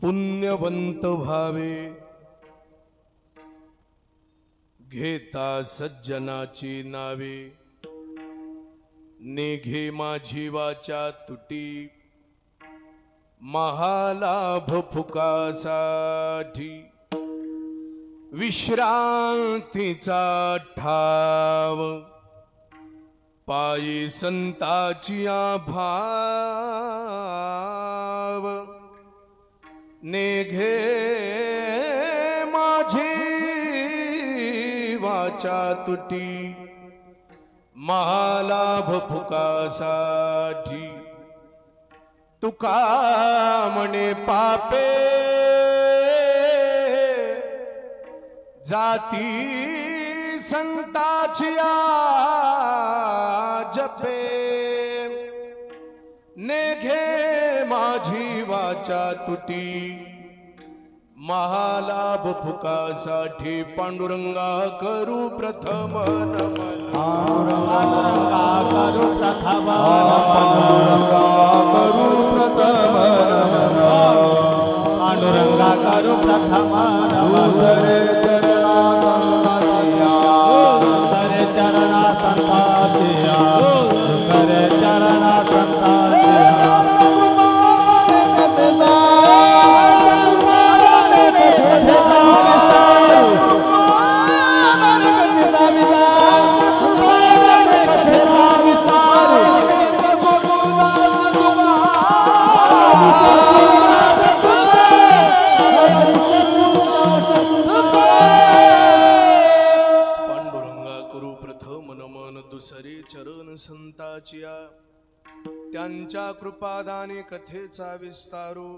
पुण्यवंत भावे घेता सज्जनाची नावे नेघे माझी वाचा तुटी महालाभ फुकासाठी विश्रांतीचा ठाव पायी संताची भाव नेघे माझी वाचा तुटी महालाभ फुकासाठी तुका म्हणे पापे जाती संताची जपे नेघे माझी वाचा तुटी महालाभ फुकासाठी पांडुरंगा करू प्रथम नमन पांडुरंगा करू प्रथम पांडुरंगा करू प्रथम चरणा संतासिया करे चरणा संतासिया संताचिया त्यांच्या कृपादाने कथेचा विस्तारू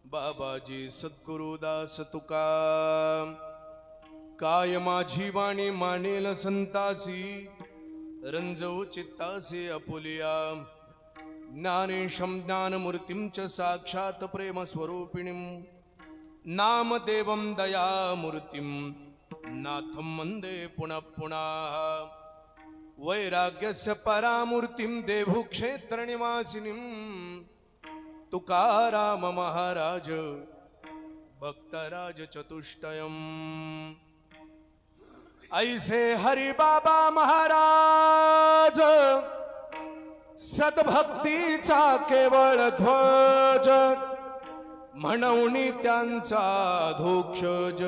बाबाजी सद्गुरुदास तुका काय माझी वाणी मानेल संतासी रंजव चित्तासे अपुलिया ज्ञानेशं ज्ञानमूर्तिं च साक्षात प्रेम स्वरूपिणीं नामदेवं दयामूर्तिं नाथं वन्दे पुनः पुनः वैराग्यस्य परामूर्तिं देवक्षेत्र निवासिनीं तुकाराम महाराज भक्तराज चतुष्टयम् ऐसे हरि बाबा महाराज सद्भक्तीचा केवळ ध्वज म्हणून त्यांचा धोक्षज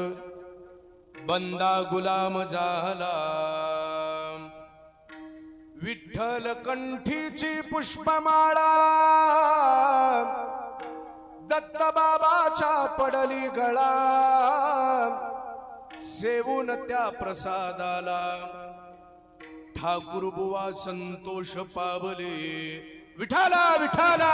बंदा गुलाम झाला विठ्ठल कंठीची पुष्पमाळा दत्त बाबाच्या पडली गळा सेवून त्या प्रसादाला ठाकूर बुवा संतोष पावले विठाला विठाला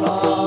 Allah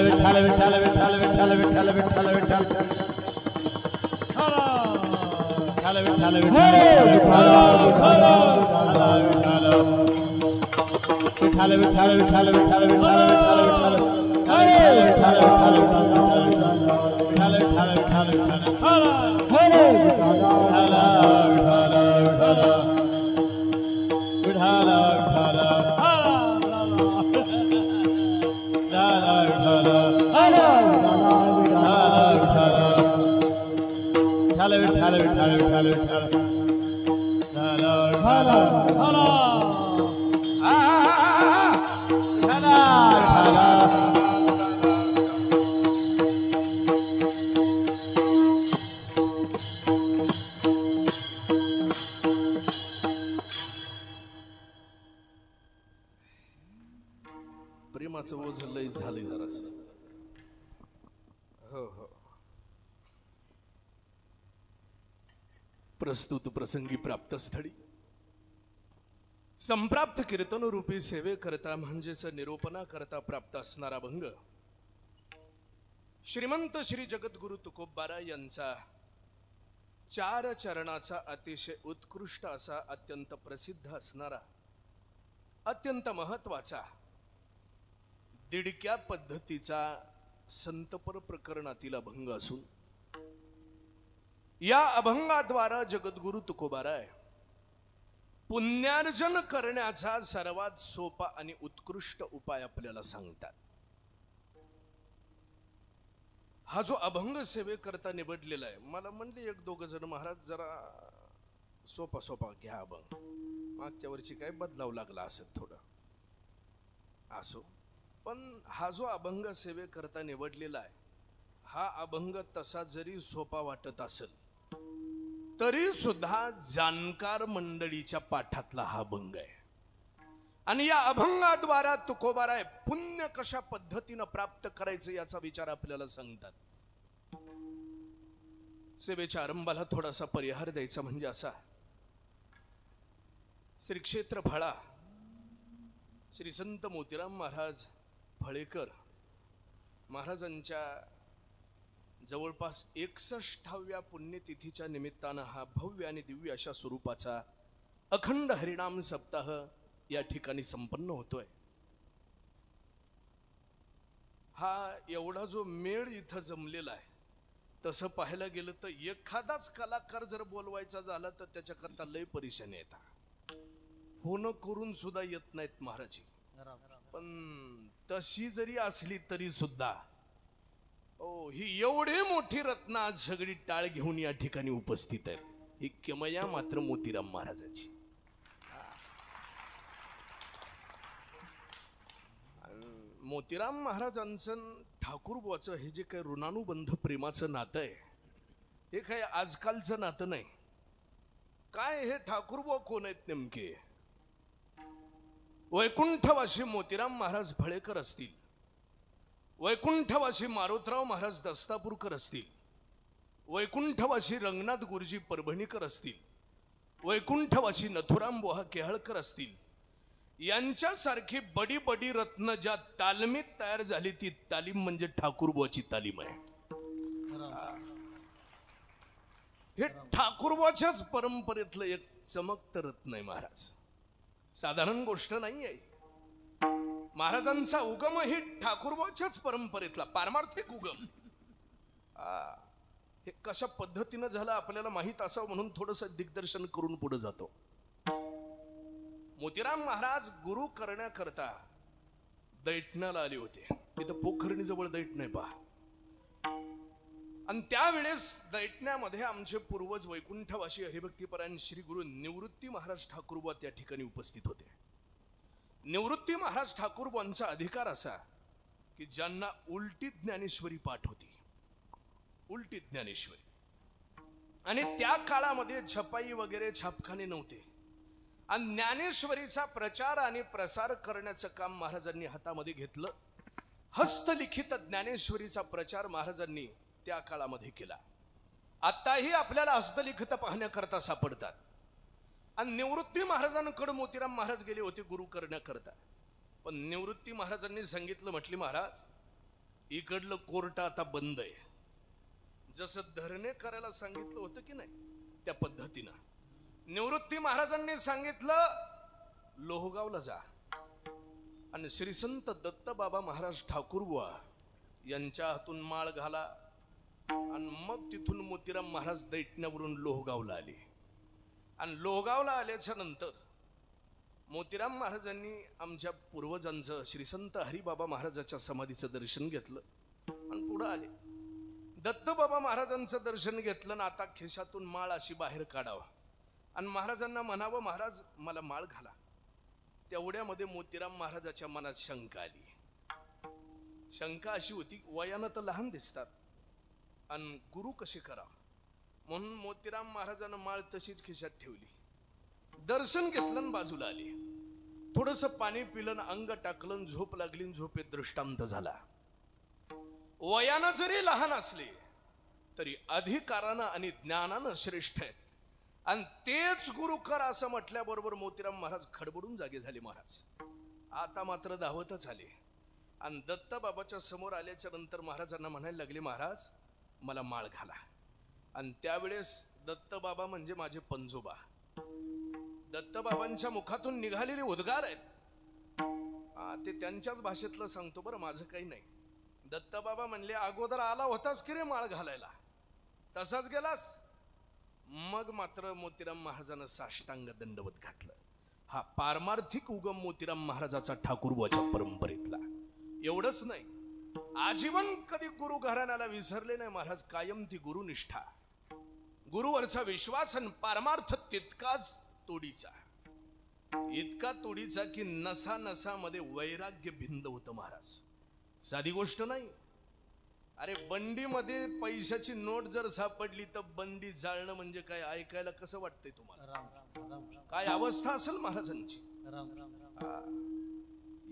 विठ्ठल विठ्ठल विठ्ठल विठ्ठल विठ्ठल विठ्ठल विठ्ठल विठ्ठल विठ्ठल विठ्ठल विठ्ठल विठ्ठल विठ्ठल विठ्ठल प्रेमाचं ओझ लय झालंय जरास. हो हो. प्रस्तुत प्रसंगी प्राप्त स्थळी संप्राप्त कीर्तन रूपी सेवे करता म्हणजेच निरोपणा करता प्राप्त असणारा भंग श्रीमंत श्री जगद्गुरु तुकोबारा यांचा 4 चरणाचा अतिशय उत्कृष्ट असा अत्यंत प्रसिद्ध असणारा अत्यंत महत्वाचा दिडक्या पद्धतीचा संतपर प्रकरणातील अभंग असून या अभंगाद्वारा जगद्गुरु तुकोबाराय पुण्यार्जन करण्याचा सर्वात सोपा आणि उत्कृष्ट उपाय आपल्याला सांगतात. हा जो अभंग सेवेकरता निवडलेला आहे, मला म्हणले 1-2 जण महाराज जरा सोपा सोपा घ्या अभंग, मागच्या वर्षी काय बदलाव लागला असत थोडं असो, पण हा जो अभंग सेवेकरता निवडलेला आहे हा अभंग तसा जरी सोपा वाटत असेल तरी सुद्धा जाणकार मंडळीच्या पाठातला हा अभंग आहे. आणि या अभंगाद्वारा तुकोबाराय पुण्य कशा पद्धतीने प्राप्त करायचं याचा विचार आपल्याला सांगतात. सेवेच्या आरंभाला थोडासा परिहार द्यायचा म्हणजे असा, श्री क्षेत्र फळा श्री संत मोतीराम महाराज फळेकर महाराजांच्या जवळपास 61व्या पुण्यतिथीच्या निमित्तानं हा भव्य आणि दिव्य अशा स्वरूपाचा अखंड हरिनाम सप्ताह या ठिकाणी संपन्न होतोय. हा एवढा जो मेळ इथं जमलेला आहे तसं पाहायला गेलं तर एखादाच कलाकार जर बोलवायचा झाला तर त्याच्याकरता लय परेशानी येतात, होणं करून सुद्धा येत नाहीत महाराज. पण तशी जरी असली तरी सुद्धा ही एवढी मोठी रत्न आज सगळी टाळ घेऊन या ठिकाणी उपस्थित आहेत. ही किमया मात्र मोतीराम महाराजाची. मोतीराम महाराजांचं ठाकूरबुवाचं हे जे काही ऋणानुबंध प्रेमाचं नातं आहे हे काही आजकालचं नातं नाही. काय हे ठाकूरबुवा कोण आहेत नेमके? वैकुंठवासी मोतीराम महाराज फळेकर असतील, वैकुंठवासी मारुतराव महाराज दस्तापूरकर असतील, वैकुंठवासी रंगनाथ गुरुजी परभणीकर असतील, वैकुंठवासी नथुराम बुवा केहळकर असतील, यांच्यासारखी बडी बडी रत्न ज्या तालमीत तयार झाली ती तालीम म्हणजे ठाकूरबुवाची तालीम आहे. हे ठाकूरबुवाच्याच परंपरेतलं एक चमकतं रत्न आहे महाराज, साधारण गोष्ट नाही आहे. महाराजांचा उगम ही ठाकूरबुवाच्याच परंपरेतला पारमार्थिक उगम. हे कशा पद्धतीनं झालं आपल्याला माहित असावं म्हणून थोडंसं दिग्दर्शन करून पुढे जातो. मोतीराम महाराज गुरु करण्याकरता दैठण्याला आले होते. तिथं पोखरणी जवळ दैठ नाही पहा. आणि त्यावेळेस दैठण्यामध्ये आमचे पूर्वज वैकुंठवासी हरिभक्तीपरायण श्री गुरु निवृत्ती महाराज ठाकूरबुवा त्या ठिकाणी उपस्थित होते. निवृत्ती महाराज ठाकूरबुवांचा अधिकार असा की ज्यांना उलटी ज्ञानेश्वरी पाठ होती, उलटी ज्ञानेश्वरी, आणि त्या काळामध्ये छपाई वगैरे छापखाने नव्हते आणि ज्ञानेश्वरीचा प्रचार आणि प्रसार करण्याचं काम महाराजांनी हातामध्ये घेतलं. हस्तलिखित ज्ञानेश्वरीचा प्रचार महाराजांनी त्या काळामध्ये केला. आताही आपल्याला हस्तलिखित पाहण्याकरता सापडतात. आणि निवृत्ती महाराजांकडे मोतीराम महाराज गेले होते गुरु करण्याकरता. पण निवृत्ती महाराजांनी सांगितलं, म्हटली महाराज इकडलं कोर्ट आता बंद आहे. जसं धरणे करायला सांगितलं होतं की नाही त्या पद्धतीनं निवृत्ती महाराजांनी सांगितलं लोहगावला जा आणि श्री संत दत्तबाबा महाराज ठाकूरबुवा यांच्या हातून माळ घाला आणि मग तिथून मोतीराम महाराज दैठण्यावरून लोहगावला आले. आणि लोहगावला आल्याच्या नंतर मोतीराम महाराजांनी आमच्या पूर्वजांचं श्री संत हरिबाबा महाराजाच्या समाधीचं दर्शन घेतलं आणि पुढं आले. दत्तबाबा महाराजांचं दर्शन घेतलं ना आता खिशातून माळ अशी बाहेर काढावं आणि महाराजांना म्हणावं महाराज मला माळ घाला. तेवढ्यामध्ये मोतीराम महाराजाच्या मनात शंका आली. शंका अशी होती वयानं तर लहान दिसतात आणि गुरु कसे करावं म्हणून मोतीराम महाराजांना माळ तशीच खिशात ठेवली. दर्शन घेतलं आणि बाजूला आले. थोडस पाणी पिलं अंग टाकलं झोप लागली. झोपेत दृष्टांत झाला. वयानं जरी लहान असले तरी अधिकारानं आणि ज्ञानानं श्रेष्ठ आहेत आणि तेच गुरु कर असं म्हटल्याबरोबर मोतीराम महाराज खडबडून जागे झाले. महाराज आता मात्र धावतच आले आणि दत्तबाबाच्या समोर आल्याच्या नंतर महाराजांना म्हणायला लागले महाराज मला माळ घाला. आणि त्यावेळेस दत्तबाबा म्हणजे माझे पंजोबा. दत्तबाबांच्या मुखातून निघालेले उद्गार आहेत ते त्यांच्याच भाषेतलं सांगतो बरं माझं काही नाही. दत्तबाबा म्हणले अगोदर आला होतास की रे माळ घालायला तसाच गेलास. मग मात्र मोतीराम महाराजांना साष्टांग दंडवत घातलं. हा पारमार्थिक उगम मोतीराम महाराजाचा ठाकूरबाच्या परंपरेतला. एवढंच नाही आजीवन कधी गुरु घराण्याला विसरले नाही महाराज. कायम ती गुरुनिष्ठा गुरुवरचा विश्वास आणि पारमार्थ तितकाच तोडीचा. इतका तोडीचा की नसा नसामध्ये वैराग्य भिंद होतं महाराज. साधी गोष्ट नाही. अरे बंडीमध्ये पैशाची नोट जर सापडली तर बंडी जाळणं म्हणजे काय ऐकायला कसं वाटतंय तुम्हाला. काय अवस्था असेल महाराजांची.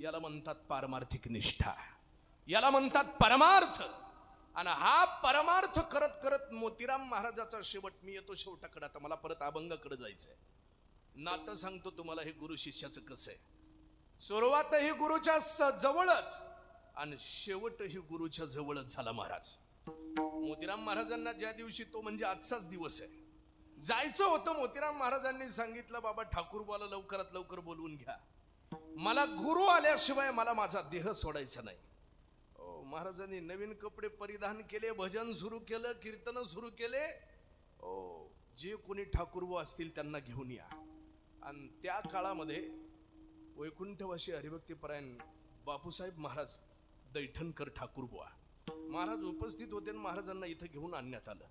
याला म्हणतात पारमार्थिक निष्ठा. याला म्हणतात परमार्थ. आणि हा परमार्थ करत करत मोतीराम महाराजाचा शेवट. मी येतो शेवटाकडे. आता मला परत अभंगाकडे जायचंय. नातं सांगतो तुम्हाला हे गुरु शिष्याचं कसं आहे. सुरुवातही गुरुच्या जवळच आणि शेवटही गुरुच्या जवळच झाला महाराज. मोतीराम महाराजांना ज्या दिवशी तो म्हणजे आजचाच दिवस आहे जायचं होतं. मोतीराम महाराजांनी सांगितलं बाबा ठाकूरबाला लवकरात लवकर बोलवून घ्या. मला गुरु आल्याशिवाय मला माझा देह सोडायचा नाही. महाराजांनी नवीन कपडे परिधान केले. भजन सुरू केलं. कीर्तन सुरू केले. जे कोणी ठाकूरबुवा असतील त्यांना घेऊन या. आणि त्या काळामध्ये वैकुंठवासी हरिभक्तीपरायण बापूसाहेब महाराज दैठणकर ठाकूरबुवा महाराज उपस्थित होते. महाराजांना इथं घेऊन आणण्यात आलं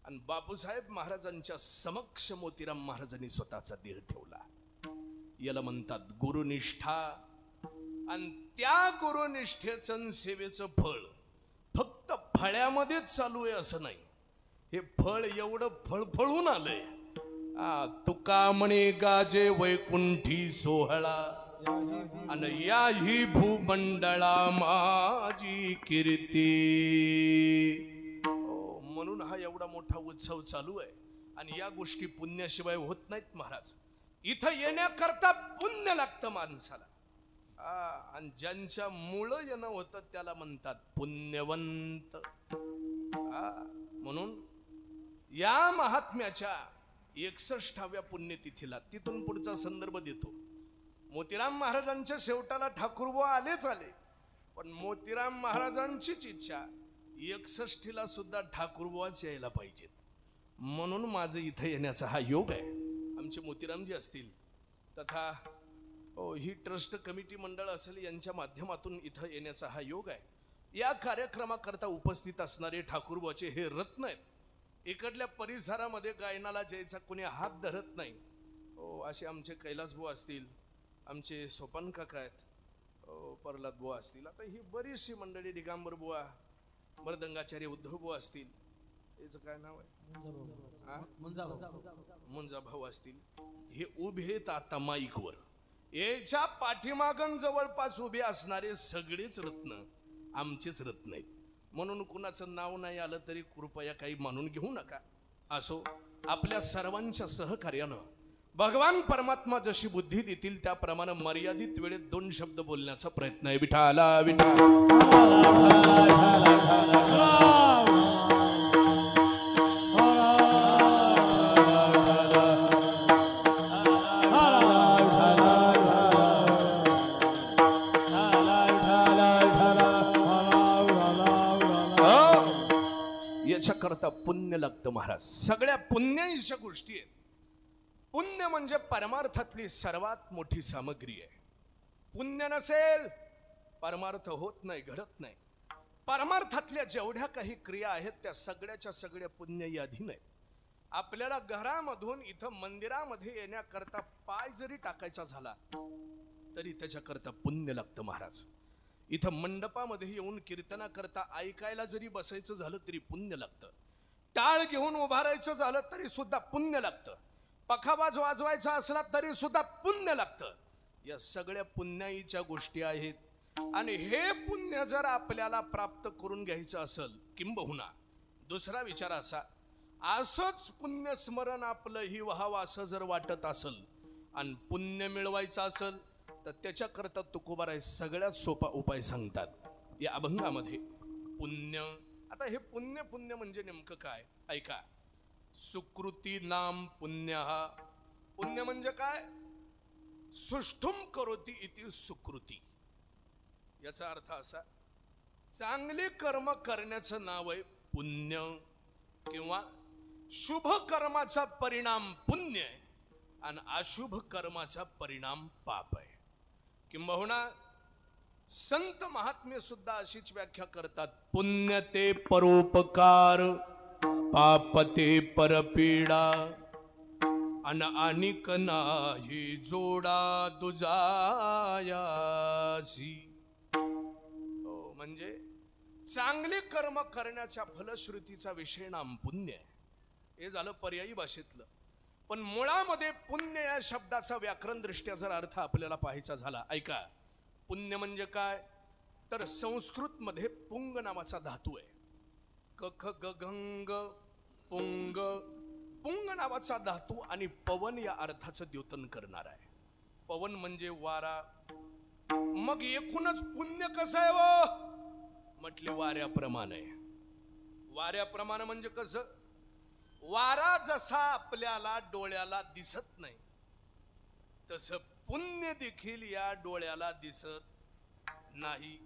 आणि बापूसाहेब महाराजांच्या समक्ष मोतीराम महाराजांनी स्वतःचा देह ठेवला. याला म्हणतात गुरुनिष्ठा. आणि त्या गुरुनिष्ठेचं सेवेचं फळ फक्त फळ्यामध्येच चालू आहे असं नाही. हे फळ एवढं फळफळून आलंय. तुका म्हणे गाजे वैकुंठी सोहळा आणि याही भूमंडळा माझी कीर्ती. म्हणून हा एवढा मोठा उत्सव चालू आहे. आणि या गोष्टी पुण्याशिवाय होत नाहीत महाराज. इथं येण्याकरता पुण्य लागतं माणसाला. आणि ज्यांच्या मुळं येणं होतं त्याला म्हणतात पुण्यवंत. म्हणून या महात्म्याच्या 61व्या पुण्यतिथीला तिथून पुढचा संदर्भ देतो. मोतीराम महाराजांच्या शेवटाला ठाकूरबुवा आलेच आले. पण मोतीराम महाराजांचीच इच्छा 61ला सुद्धा ठाकूरबुवाच यायला पाहिजेत. म्हणून माझं इथं येण्याचा हा योग आहे. आमचे मोतीरामजी असतील तथा ही ट्रस्ट कमिटी मंडळ असेल यांच्या माध्यमातून इथं येण्याचा हा योग आहे. या कार्यक्रमाकरता उपस्थित असणारे ठाकूरबुवाचे हे रत्न आहेत. इकडल्या परिसरामध्ये गायनाला जायचा कोणी हात धरत नाही. असे आमचे कैलासबुवा असतील. आमचे सोपान काका आहेत. प्रल्हाद बुवा असतील. आता ही बरीचशी मंडळी दिगांबर बुवा मृदंगाचार्य उद्धव बुवा असतील. याचं काय नाव आहे मुंजा भाऊ असतील. हे उभे आहेत आता माईकवर. याच्या पाठीमागन जवळपास उभे असणारे सगळेच रत्न आमचेच रत्न आहेत. म्हणून कुणाचं नाव नाही आलं तरी कृपया काही मानून घेऊ नका. असो आपल्या सर्वांच्या सहकार्यानं भगवान परमात्मा जशी बुद्धी देतील त्याप्रमाणे मर्यादित वेळेत 2 शब्द बोलण्याचा प्रयत्न आहे. विठाला विठाला याच्याकरता पुण्य लागतं महाराज. सगळ्या पुण्याच्या गोष्टी आहेत. पुण्य म्हणजे परमार्थातली सर्वात मोठी सामग्री आहे. पुण्य नसेल परमार्थ होत नाही, घडत नाही. परमार्थातल्या जेवढ्या काही क्रिया आहेत त्या सगळ्याच्या सगळ्या पुण्य याधीन आहेत. आपल्याला घरामधून इथं मंदिरामध्ये येण्याकरता पाय जरी टाकायचा झाला तरी त्याच्याकरता पुण्य लागतं महाराज. इथं मंडपामध्ये येऊन कीर्तनाकरता ऐकायला जरी बसायचं झालं तरी पुण्य लागतं. टाळ घेऊन उभारायचं झालं तरी सुद्धा पुण्य लागतं. पखावाज वाजवायचा असला तरी सुद्धा पुण्य लागतं. या सगळ्या पुण्याईच्या गोष्टी आहेत. आणि हे पुण्य जर आपल्याला प्राप्त करून घ्यायचं असेल, किंबहुना दुसरा विचार असा, असंच पुण्य स्मरण आपलंही व्हावं असं जर वाटत असेल आणि पुण्य मिळवायचं असेल तर त्याच्याकरता तुकोबाराय सगळ्यात सोपा उपाय सांगतात या अभंगामध्ये. पुण्य. आता हे पुण्य पुण्य म्हणजे नेमकं काय ऐका. सुकृती नाम पुण्य. पुण्य म्हणजे काय? सुष्ठुम करोती इति सुकृती. याचा अर्थ असा, चांगले कर्म करण्याचं नाव आहे पुण्य, किंवा शुभ कर्माचा परिणाम पुण्य आहे आणि अशुभ कर्माचा परिणाम पाप आहे. किंबहुना संत महात्मे सुद्धा अशीच व्याख्या करतात. पुण्य ते परोपकार, पाप ते परपीडा, अन अनिक नाही जोडा दुजायासी. म्हणजे चांगले कर्म करण्याच्या फलश्रुतीचा विषय नाम पुण्य आहे. हे झालं पर्यायी भाषेतलं. पण मुळामध्ये पुण्य या शब्दाचा व्याकरण दृष्ट्या जर अर्थ आपल्याला पाहायचा झाला, ऐका. पुण्य म्हणजे काय तर संस्कृत मध्ये पुंग नावाचा धातू आहे. क ख ग गंग पुंग. पुंग नावाचा धातू आणि पवन या अर्थाचं द्योतन करणार आहे. पवन म्हणजे वारा. मग एकूणच पुण्य कसं आहे व म्हटले वाऱ्याप्रमाणे. वाऱ्याप्रमाणे म्हणजे कसं? वारा जसा आपल्याला डोळ्याला दिसत नाही तसं पुण्य देखील या डोळ्याला दिसत नाही.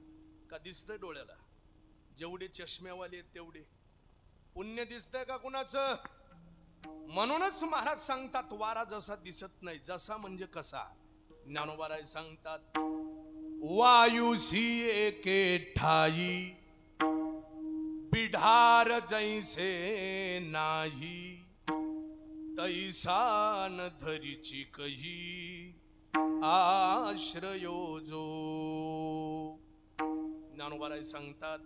का दिसतंय डोळ्याला? जेवढे चष्म्यावाले तेवढे. पुण्य दिसतंय का कुणाचं? म्हणूनच महाराज सांगतात वारा जसा दिसत नाही. जसा म्हणजे कसा? ज्ञानोबाराय सांगतात, वायुसी एके ठाई बिढार जैसे नाही, तैसान धरीची कही आश्रयो जो. ज्ञानोबाराय सांगतात,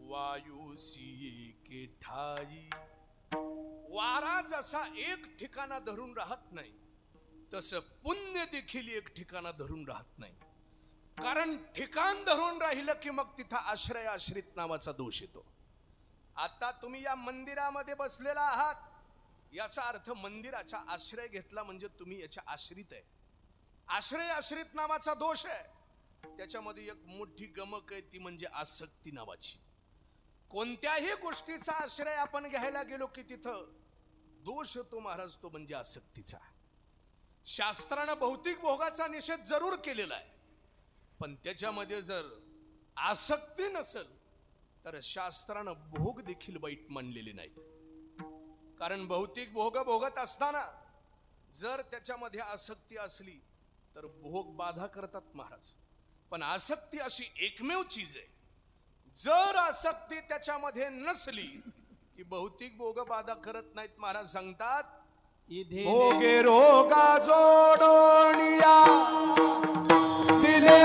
वायुसी एके ठाई. वारा जसा एक ठिकाणा धरून राहत नाही तसं पुण्य देखील एक ठिकाणा धरून राहत नाही. कारण ठिकाण धरून राहिलं की मग तिथं आश्रय आश्रित नावाचा दोष येतो. आता तुम्ही या मंदिरामध्ये बसलेला आहात याचा अर्थ मंदिराचा आश्रय घेतला म्हणजे तुम्ही याच्या आश्रित आहे. आश्रय आश्रित नावाचा दोष आहे. त्याच्यामध्ये एक मोठी गमक आहे, ती म्हणजे आसक्ती नावाची. कोणत्याही गोष्टीचा आश्रय आपण घ्यायला गेलो की तिथं दोष येतो महाराज, तो म्हणजे आसक्तीचा. शास्त्रानं भौतिक भोगाचा निषेध जरूर केलेला आहे, पण त्याच्यामध्ये जर आसक्ती नसेल तर शास्त्रानं भोग देखील वाईट मानलेले नाही. कारण भौतिक भोग भोगत असताना जर त्याच्यामध्ये आसक्ती असली तर भोग बाधा करतात महाराज. पण आसक्ती अशी एकमेव चीज आहे, जर आसक्ती त्याच्यामध्ये नसली की भौतिक भोग बाधा करत नाहीत. महाराज सांगतात, भोगे रोगा जोडोनिया दिले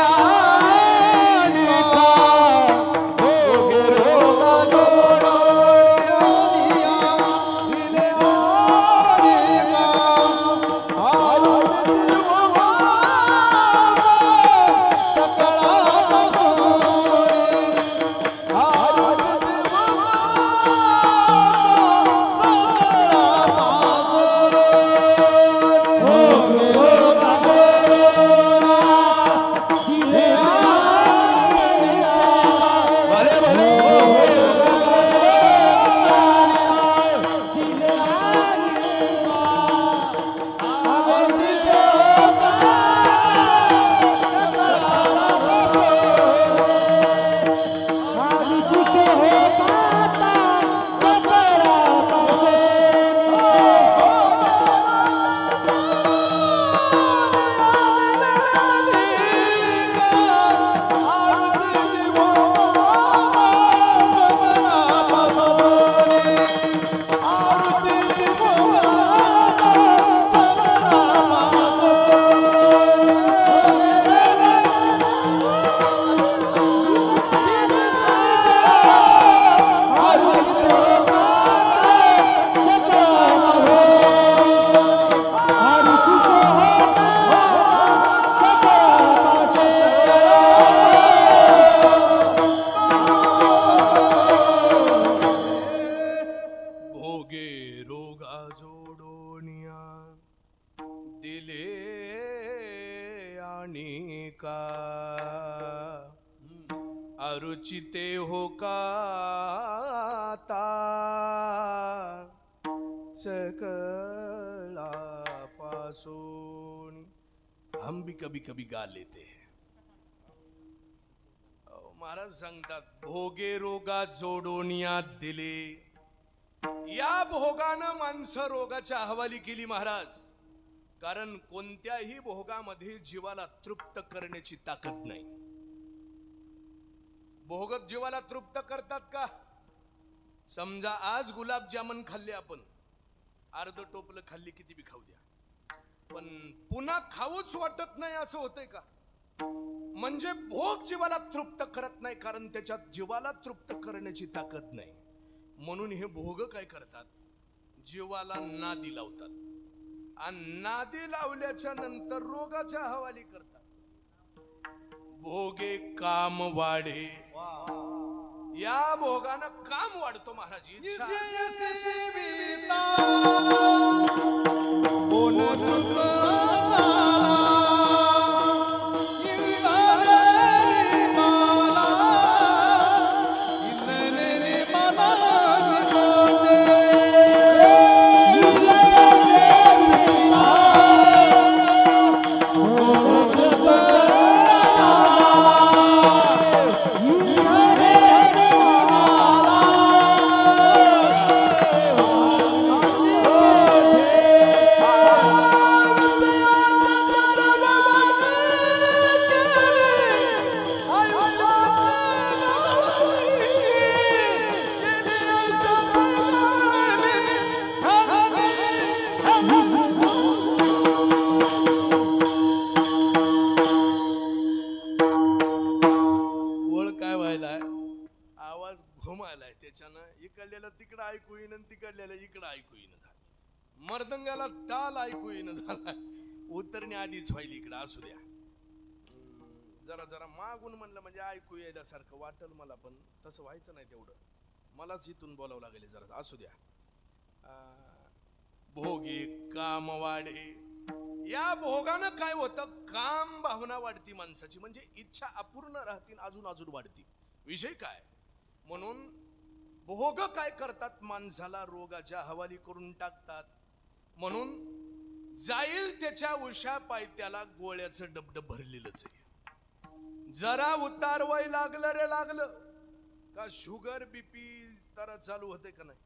का अरुचिते हो का ता सकला पासून हम भी कभी कभी गा लेते हैं. महाराज सांगतात भोगे रोगा जोडोनियात दिले. या भोगानं माणसं रोगाच्या हवाली केली महाराज. कारण कोणत्याही भोगामध्ये जीवाला तृप्त करण्याची ताकद नाही. भोग जीवाला तृप्त करतात का? समजा आज गुलाबजामुन खाल्ले आपण, अर्ध टोपलं खाल्ली किती बी खाऊ द्या, पण पुन्हा खाऊच वाटत नाही असं होतंय का? म्हणजे भोग जीवाला तृप्त करत नाही, कारण त्याच्यात जीवाला तृप्त करण्याची ताकद नाही. म्हणून हे भोग काय करतात? जीवाला नादी लावतात आणि नादी लावल्याच्या नंतर रोगाच्या हवाली करतात. भोगे काम वाढे. या भोगानं काम वाढतो महाराज. इच्छा तिकडं ऐकू येईन आणि तिकडल्याला इकडं ऐकू येईन झालं. मर्दंगाला टाल ऐकू येईन झाला. उतरणे आधीच व्हायली इकडं. असू द्या, जरा जरा मागून म्हणलं म्हणजे ऐकू यायल्यासारखं वाटल मला, पण तसं व्हायचं नाही तेवढं. मलाच इथून बोलावं लागेल जरा. असू द्या. भोगे काम वाढे. या भोगानं काय होतं? काम भावना वाढती माणसाची, म्हणजे इच्छा अपूर्ण राहतील, अजून अजून वाढती. विषय काय? म्हणून भोग काय करतात? माणसाला रोगाच्या हवाली करून टाकतात. म्हणून जाईल त्याच्या उशा पायत्याला गोळ्याचं डबडब भरलेलंच आहे. जरा उतार वय लागलं रे लागलं का शुगर बीपी तर चालू होते का नाही?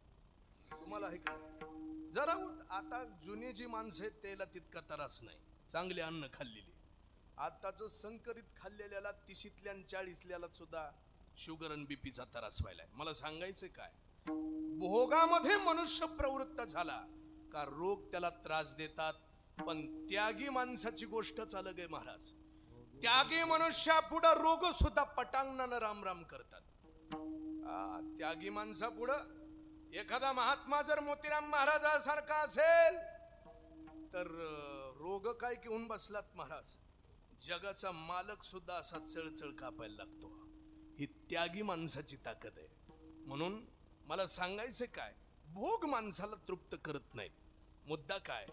तुम्हाला आहे का नाही? जरा आता जुनी जी माणसं आहेत त्याला तितका त्रास नाही, चांगले अन्न खाल्लेली. आताच संकरित खाल्लेल्याला 30ल्या 40ल्याला सुद्धा शुगर आणि बीपीचा त्रास व्हायलाय. मला सांगायचं काय? भोगामध्ये मनुष्य प्रवृत्त झाला का रोग त्याला त्रास देतात. पण त्यागी माणसाची गोष्टच अलग आहे महाराज. त्यागी मनुष्या पुढे रोग सुद्धा पटांगणानं राम राम करतात. त्यागी माणसा पुढं एखादा महात्मा जर मोतीराम महाराजासारखा असेल तर रोग काय घेऊन बसलात महाराज. जगाचा मालक सुद्धा असा चळचळ कापायला लागतो. ही त्यागी माणसाची ताकद आहे. म्हणून मला सांगायचं काय? भोग माणसाला तृप्त करत नाहीत. मुद्दा काय?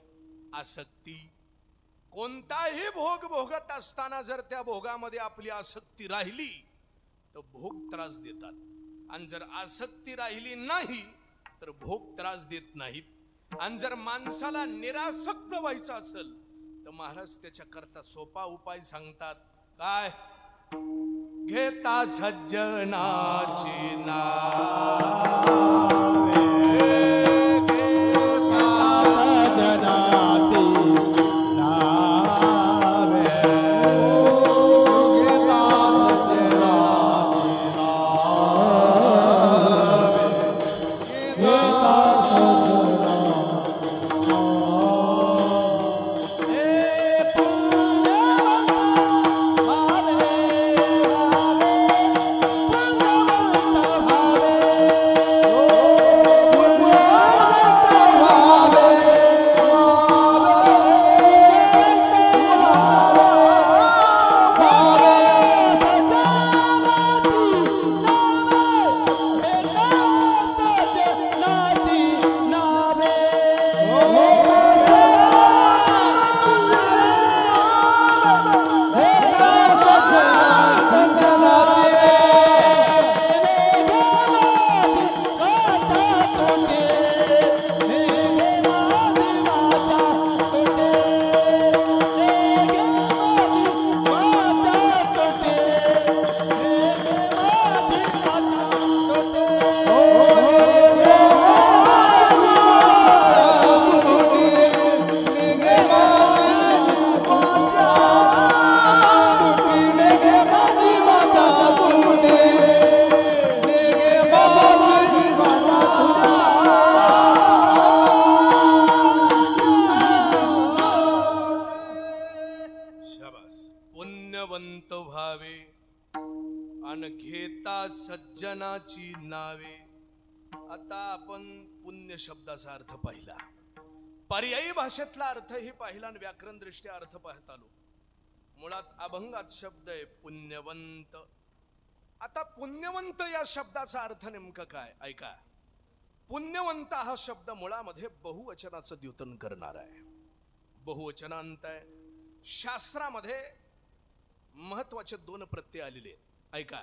आसक्ती. कोणताही भोग भोगत असताना जर त्या भोगामध्ये आपली आसक्ती राहिली तर भोग त्रास देतात, आणि जर आसक्ती राहिली नाही तर भोग त्रास देत नाहीत. आणि जर माणसाला निरासक्त व्हायचं असेल तर महाराज त्याच्या करता सोपा उपाय सांगतात. काय? घेता सज्जनाची नावे, घेता सज्जनाची नावे, घेता सज्जनाची नावे, घेता अन घेता सज्जनाची नावे. आता आपण पुण्य शब्दाचा अर्थ पाहिला, पर्यायी भाषेतला अर्थही पाहिला आणि व्याकरण दृष्ट्या अर्थ पाहत आलो. मुळात अभंगात शब्द आहे पुण्यवंत. आता पुण्यवंत या शब्दाचा अर्थ नेमका काय ऐका. पुण्यवंत हा शब्द मुळामध्ये बहुवचनाचं द्योतन करणार आहे. बहुवचनांत आहे. शास्त्रामध्ये महत्वाचे दोन प्रत्यय आलेले आहेत. ऐका,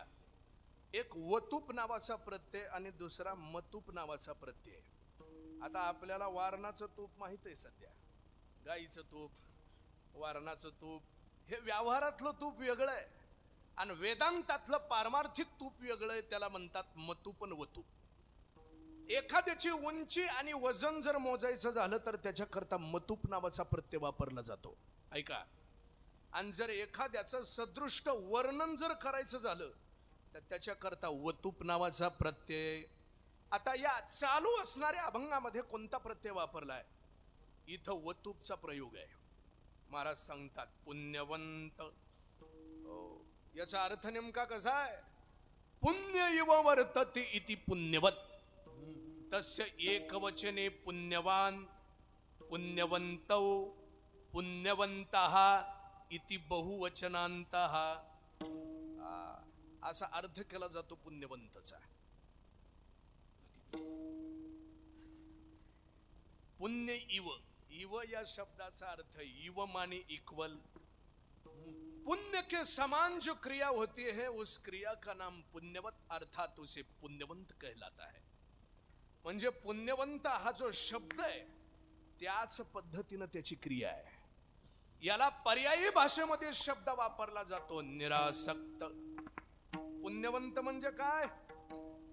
एक वतूप नावाचा प्रत्यय आणि दुसरा मतूप नावाचा प्रत्यय. आता आपल्याला वारणाचं तूप माहित आहे सध्या, गाईचं तूप, वारणाचं तूप, हे व्यवहारातलं तूप वेगळं आहे आणि वेदांतातलं पारमार्थिक तूप वेगळं आहे. त्याला म्हणतात मतूप आणि वतूप. एखाद्याची उंची आणि वजन जर मोजायचं झालं तर त्याच्याकरता मतूप नावाचा प्रत्यय वापरला जातो. ऐका, आणि जर एखाद्याचं सदृष्ट वर्णन जर करायचं झालं तर त्याच्याकरता वतूप नावाचा प्रत्यय. आता या चालू असणाऱ्या अभंगामध्ये कोणता प्रत्यय वापरलाय? इथं वतूपचा प्रयोग आहे. महाराज सांगतात पुण्यवंत. याचा अर्थ नेमका कसा आहे? पुण्य इव वर्तते इति पुण्यवत, तस्य एकवचने पुण्यवान, पुण्यवंतौ, पुण्यवंतः इति बहुवचनांतः. असा अर्थ केला जातो पुण्यवंतचा. पुण्य इव, इव या शब्दाचा अर्थ इव माने इक्वल. पुण्य के समान जो क्रिया होती है उस क्रिया का नाम पुण्यवत, अर्थात उसे पुण्यवंत कहलाता है. म्हणजे पुण्यवंत हा जो शब्द आहे त्याच पद्धतीने त्याची क्रिया आहे. याला पर्यायी भाषेमध्ये शब्द वापरला जातो निरासक्त. पुण्यवंत म्हणजे काय?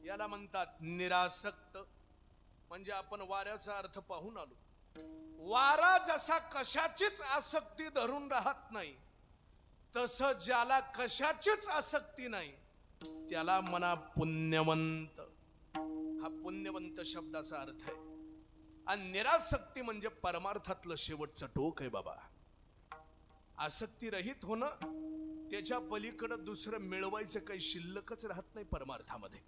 याला म्हणतात निरासक्त. म्हणजे आपण वाऱ्याचा अर्थ पाहून आलो. वारा जसा कशाचीच आसक्ती धरून राहत नाही तसं ज्याला कशाचीच आसक्ती नाही त्याला म्हणा पुण्यवंत. हा पुण्यवंत शब्दाचा अर्थ आहे. आणि निरासक्ती म्हणजे परमार्थातलं शेवटचं टोक आहे बाबा. आसक्ती रहित होणं, त्याच्या पलीकडे दुसरं मिळवायचं काही शिल्लकच राहत नाही परमार्थामध्ये.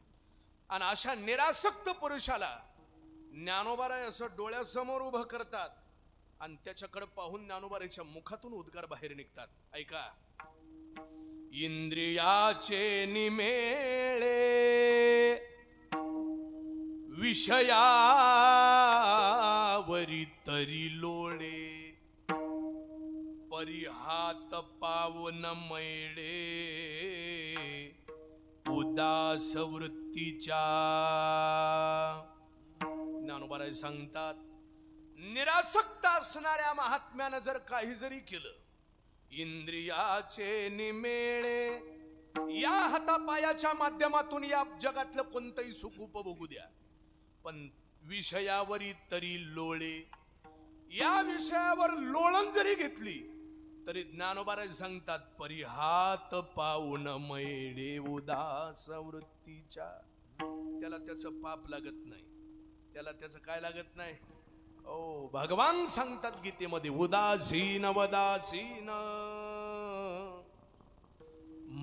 आणि अशा निरासक्त पुरुषाला ज्ञानोबाराय असं डोळ्यासमोर उभं करतात आणि त्याच्याकडे पाहून ज्ञानोबारायच्या मुखातून उद्गार बाहेर निघतात. ऐका, इंद्रियाचे निमेळे विषयावरी तरी लोळे, परिहात पावन मैळे उदास वृत्तीच्या. ज्ञानोबाराय सांगतात, निरासक्त असणाऱ्या महात्म्यानं जर काही जरी केलं, इंद्रियाचे निमेळे, या हातापायाच्या माध्यमातून या जगातलं कोणतंही सुख उपभोगू द्या, पण विषयावरी तरी लोळे, या विषयावर लोळण जरी घेतली तरी ज्ञानोबाराय सांगतात परिहात पाऊन मैळे उदास वृत्तीच्या. त्याला त्याचं पाप लागत नाही, त्याला त्याचं काय लागत नाही. ओ भगवान सांगतात गीतेमध्ये उदासीन वदासीन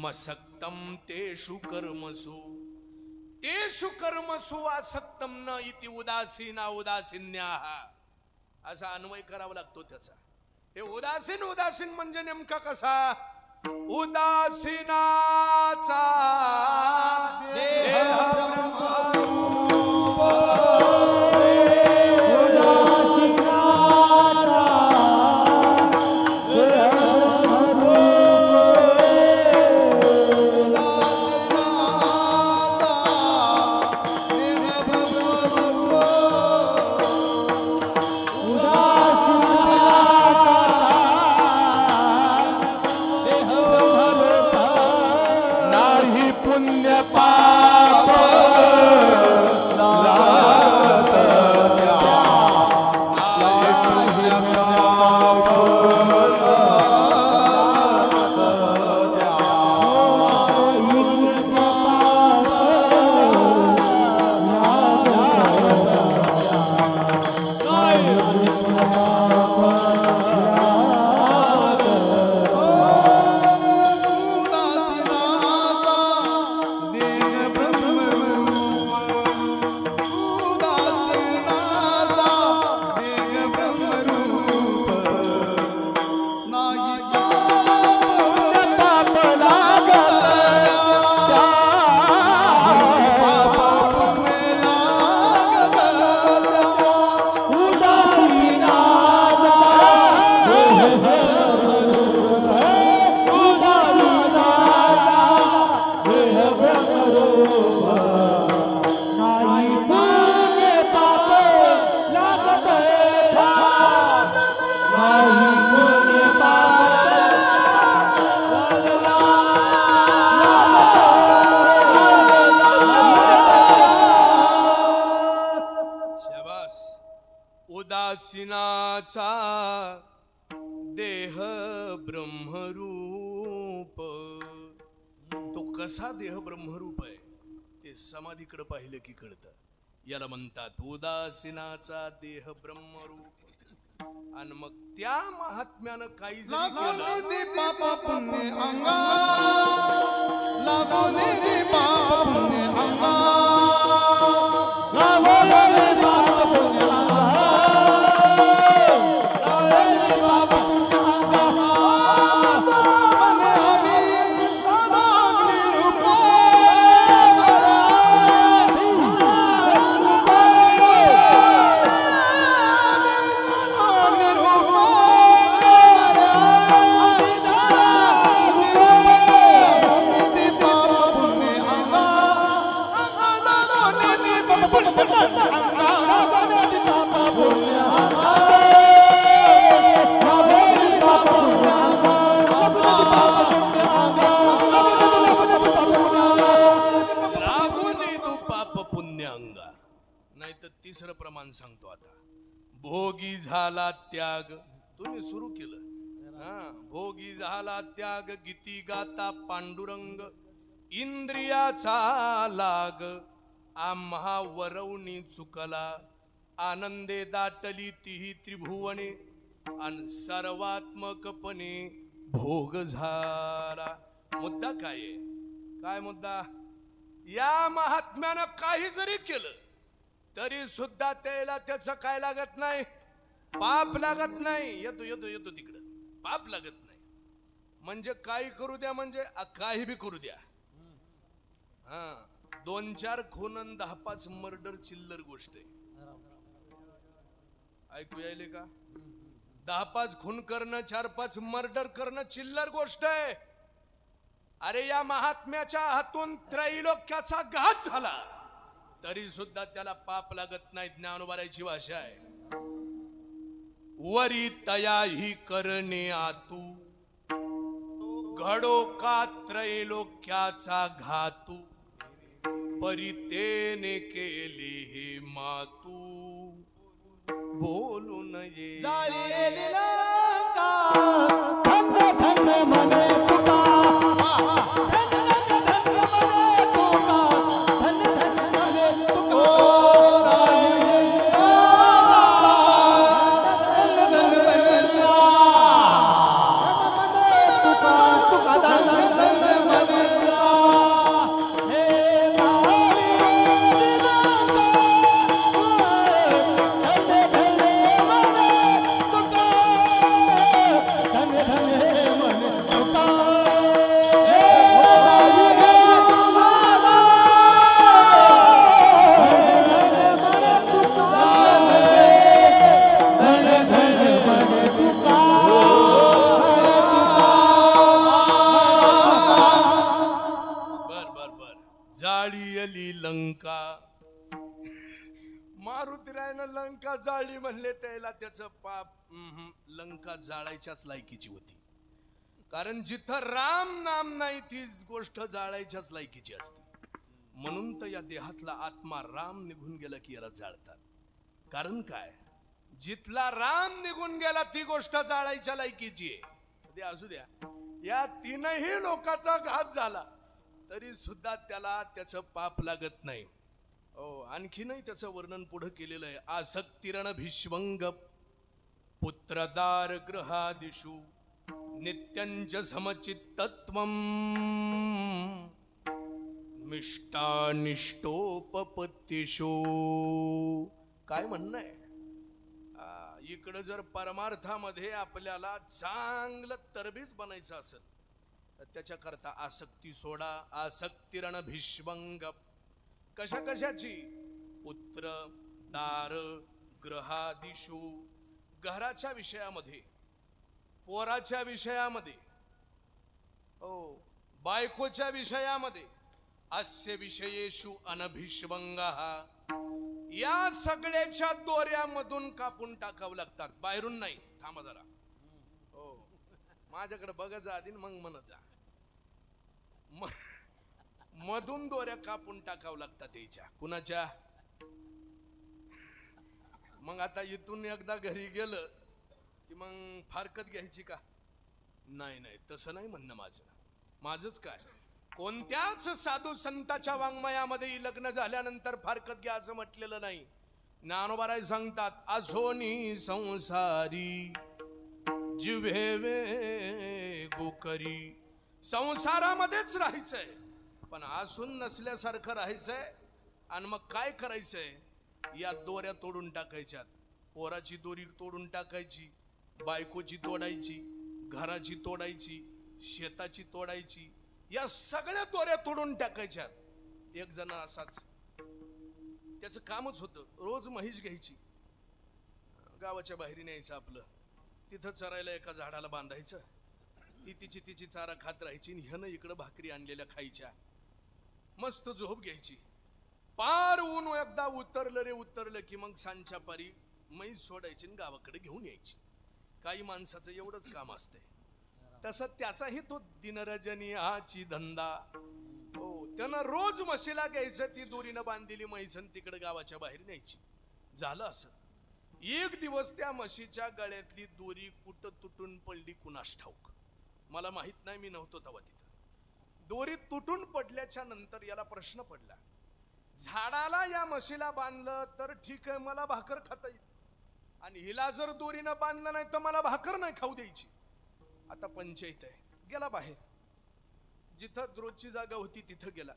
मसक्तम तेषु कर्मसु, तेषु कर्मसु आसक्तम न इति उदासीना उदासीन्याः. असा अन्वय करावा लागतो त्याचा. हे उदासीन उदासीन म्हणजे नेमका कसा? उदासीनाचा देह ब्रह्माचा देह ब्रह्मरूप. तो कसा देह ब्रह्मरूप आहे ते समाधीकडे पाहिलं की कळतं. याला म्हणतात उदासीनाचा देह ब्रह्मरूप. आणि मग त्या महात्म्यानं काही जरी केलं दे पापा पुण्य अंगा लागोने दे पापा पुण्य अंगा लागोने दे पापा पुण्य अंगा लागोने दे पापा पुण्य अंगा मने आम्ही लागोने रूपा तिसरं प्रमाण सांगतो आता. भोगी झाला त्याग. तुम्ही सुरू केलं. भोगी झाला त्याग गीती गाता पांडुरंग. इंद्रियाचा लाग आम्हा वरवणी चुकला. आनंदे दाटली तिही त्रिभुवने आणि सर्वात्मकपणे भोग झाला. मुद्दा काय आहे? काय मुद्दा? या महात्म्यानं काही जरी केलं तरी सुद्धा त्याला त्याचं काय लागत नाही? पाप लागत नाही. येतो येतो येतो तिकडं. पाप लागत नाही म्हणजे काही करू द्या, म्हणजे काही बी करू द्या. 2-4 खून आणि 10-5 मर्डर चिल्लर गोष्ट आहे. ऐकू यायले का? 10-5 खून करणं, 4-5 मर्डर करणं चिल्लर गोष्ट आहे. अरे या महात्म्याच्या हातून त्रैलोक्याचा घात झाला तरी सुद्धा त्याला पाप लागत नाही. ज्ञानोबारायची भाषा आहे. वरी तया ही करणे आतू घडो का त्रैलोक्याचा घातू. परितेने केले हे मातू बोलू नये. धन्य धन्य मने तुका लंका. मारुतीरायनं लंका जाळली म्हणले त्याला त्याचं पाप. लंका जाळायच्याच लायकीची होती. कारण जिथं राम नाम नाही ती गोष्ट जाळायच्याच लायकीची असते. म्हणून तर या देहातला आत्मा राम निघून गेला की याला जाळतात. कारण काय? जिथला राम निघून गेला ती गोष्ट जाळायच्या लायकीची आहे. ते असू द्या. या तीनही लोकांचा घात झाला तरी सुद्धा त्याला त्याचं पाप लागत नाही. आणखीनही त्याचं वर्णन पुढे केलेलं आहे. आसक्तिरण भिष्वंग पुत्रदार ग्रहादिषु नित्यंच समचित्तत्वं मिष्टानिष्टोपपत्तिषु. काय म्हणणं आहे? इकडं जर परमार्थामध्ये आपल्याला चांगलं तरबीज बनायचं असेल तर त्याच्याकरता आसक्ती सोडा. आसक्तिरण भिष्वंग. कशा कशाची? पुत्र दार ग्रहादिषु. घराच्या विषयामध्ये, पोराच्या विषयामध्ये, बायकोच्या विषयामध्ये. अस्य विषयेषु अनभिष्वंगः. या सगळ्याच्या दोऱ्यामधून कापून टाकावं लागतात, बाहेरून नाही. थांबा जरा. माझ्याकडे बघा जा आधी मग म्हणत जा. मधून दोऱ्या कापून टाकावं लागतात त्याच्या. कुणाच्या? मग आता इथून एकदा घरी गेलं की मग फारकत घ्यायची का? नाही नाही, तसं नाही म्हणणं माझंच काय, कोणत्याच साधू संताच्या वाङ्मयामध्ये लग्न झाल्यानंतर फारकत घ्या असं म्हटलेलं नाही. ज्ञानोबाराय सांगतात, असोनी संसारी जिव्हेवे गोकरी. संसारामध्येच राहायचंय, पण असून नसल्यासारखं राहायचंय. आणि मग काय करायचंय? या दोऱ्या तोडून टाकायच्यात. पोराची दोरी तोडून टाकायची, बायकोची तोडायची, घराची तोडायची, शेताची तोडायची, या सगळ्या दोऱ्या तोडून टाकायच्यात. एक जण असाच, त्याचं कामच होतं, रोज म्हैस घ्यायची, गावाच्या बाहेर न्यायचं आपलं, तिथं चरायला एका झाडाला बांधायचं, ती तिची चारा खात राहायची. ह्यानं इकडं भाकरी आणलेल्या खायच्या, मस्त झोप घ्यायची. पार ऊन एकदा उतरलं की मग सांच्या पारी म्हैस सोडायची आणि गावाकडे घेऊन यायची. काही माणसाचं एवढंच काम असतंय. तसं त्याचाही तो दिनरजनीयाची धंदा. हो, त्यानं रोज म्हशीला घ्यायचं, ती दोरीनं बांधलेली म्हैस तिकडे गावाच्या बाहेर न्यायची. झालं असं, एक दिवस त्या म्हशीच्या गळ्यातली दोरी कुठं तुटून पडली कुणास ठाऊक, मला माहित नाही, मी नव्हतो तेव्हा तिथं. दोरी तुटून पडल्याच्या नंतर याला प्रश्न पडला, झाडाला या म्हशीला बांधलं तर ठीक आहे, मला भाकर खाता येईल, आणि हिला जर दोरीनं बांधलं नाही तर मला भाकर नाही खाऊ द्यायची. आता पंचायत आहे. गेला बाहेर, जिथं रोजची जागा होती तिथं गेला.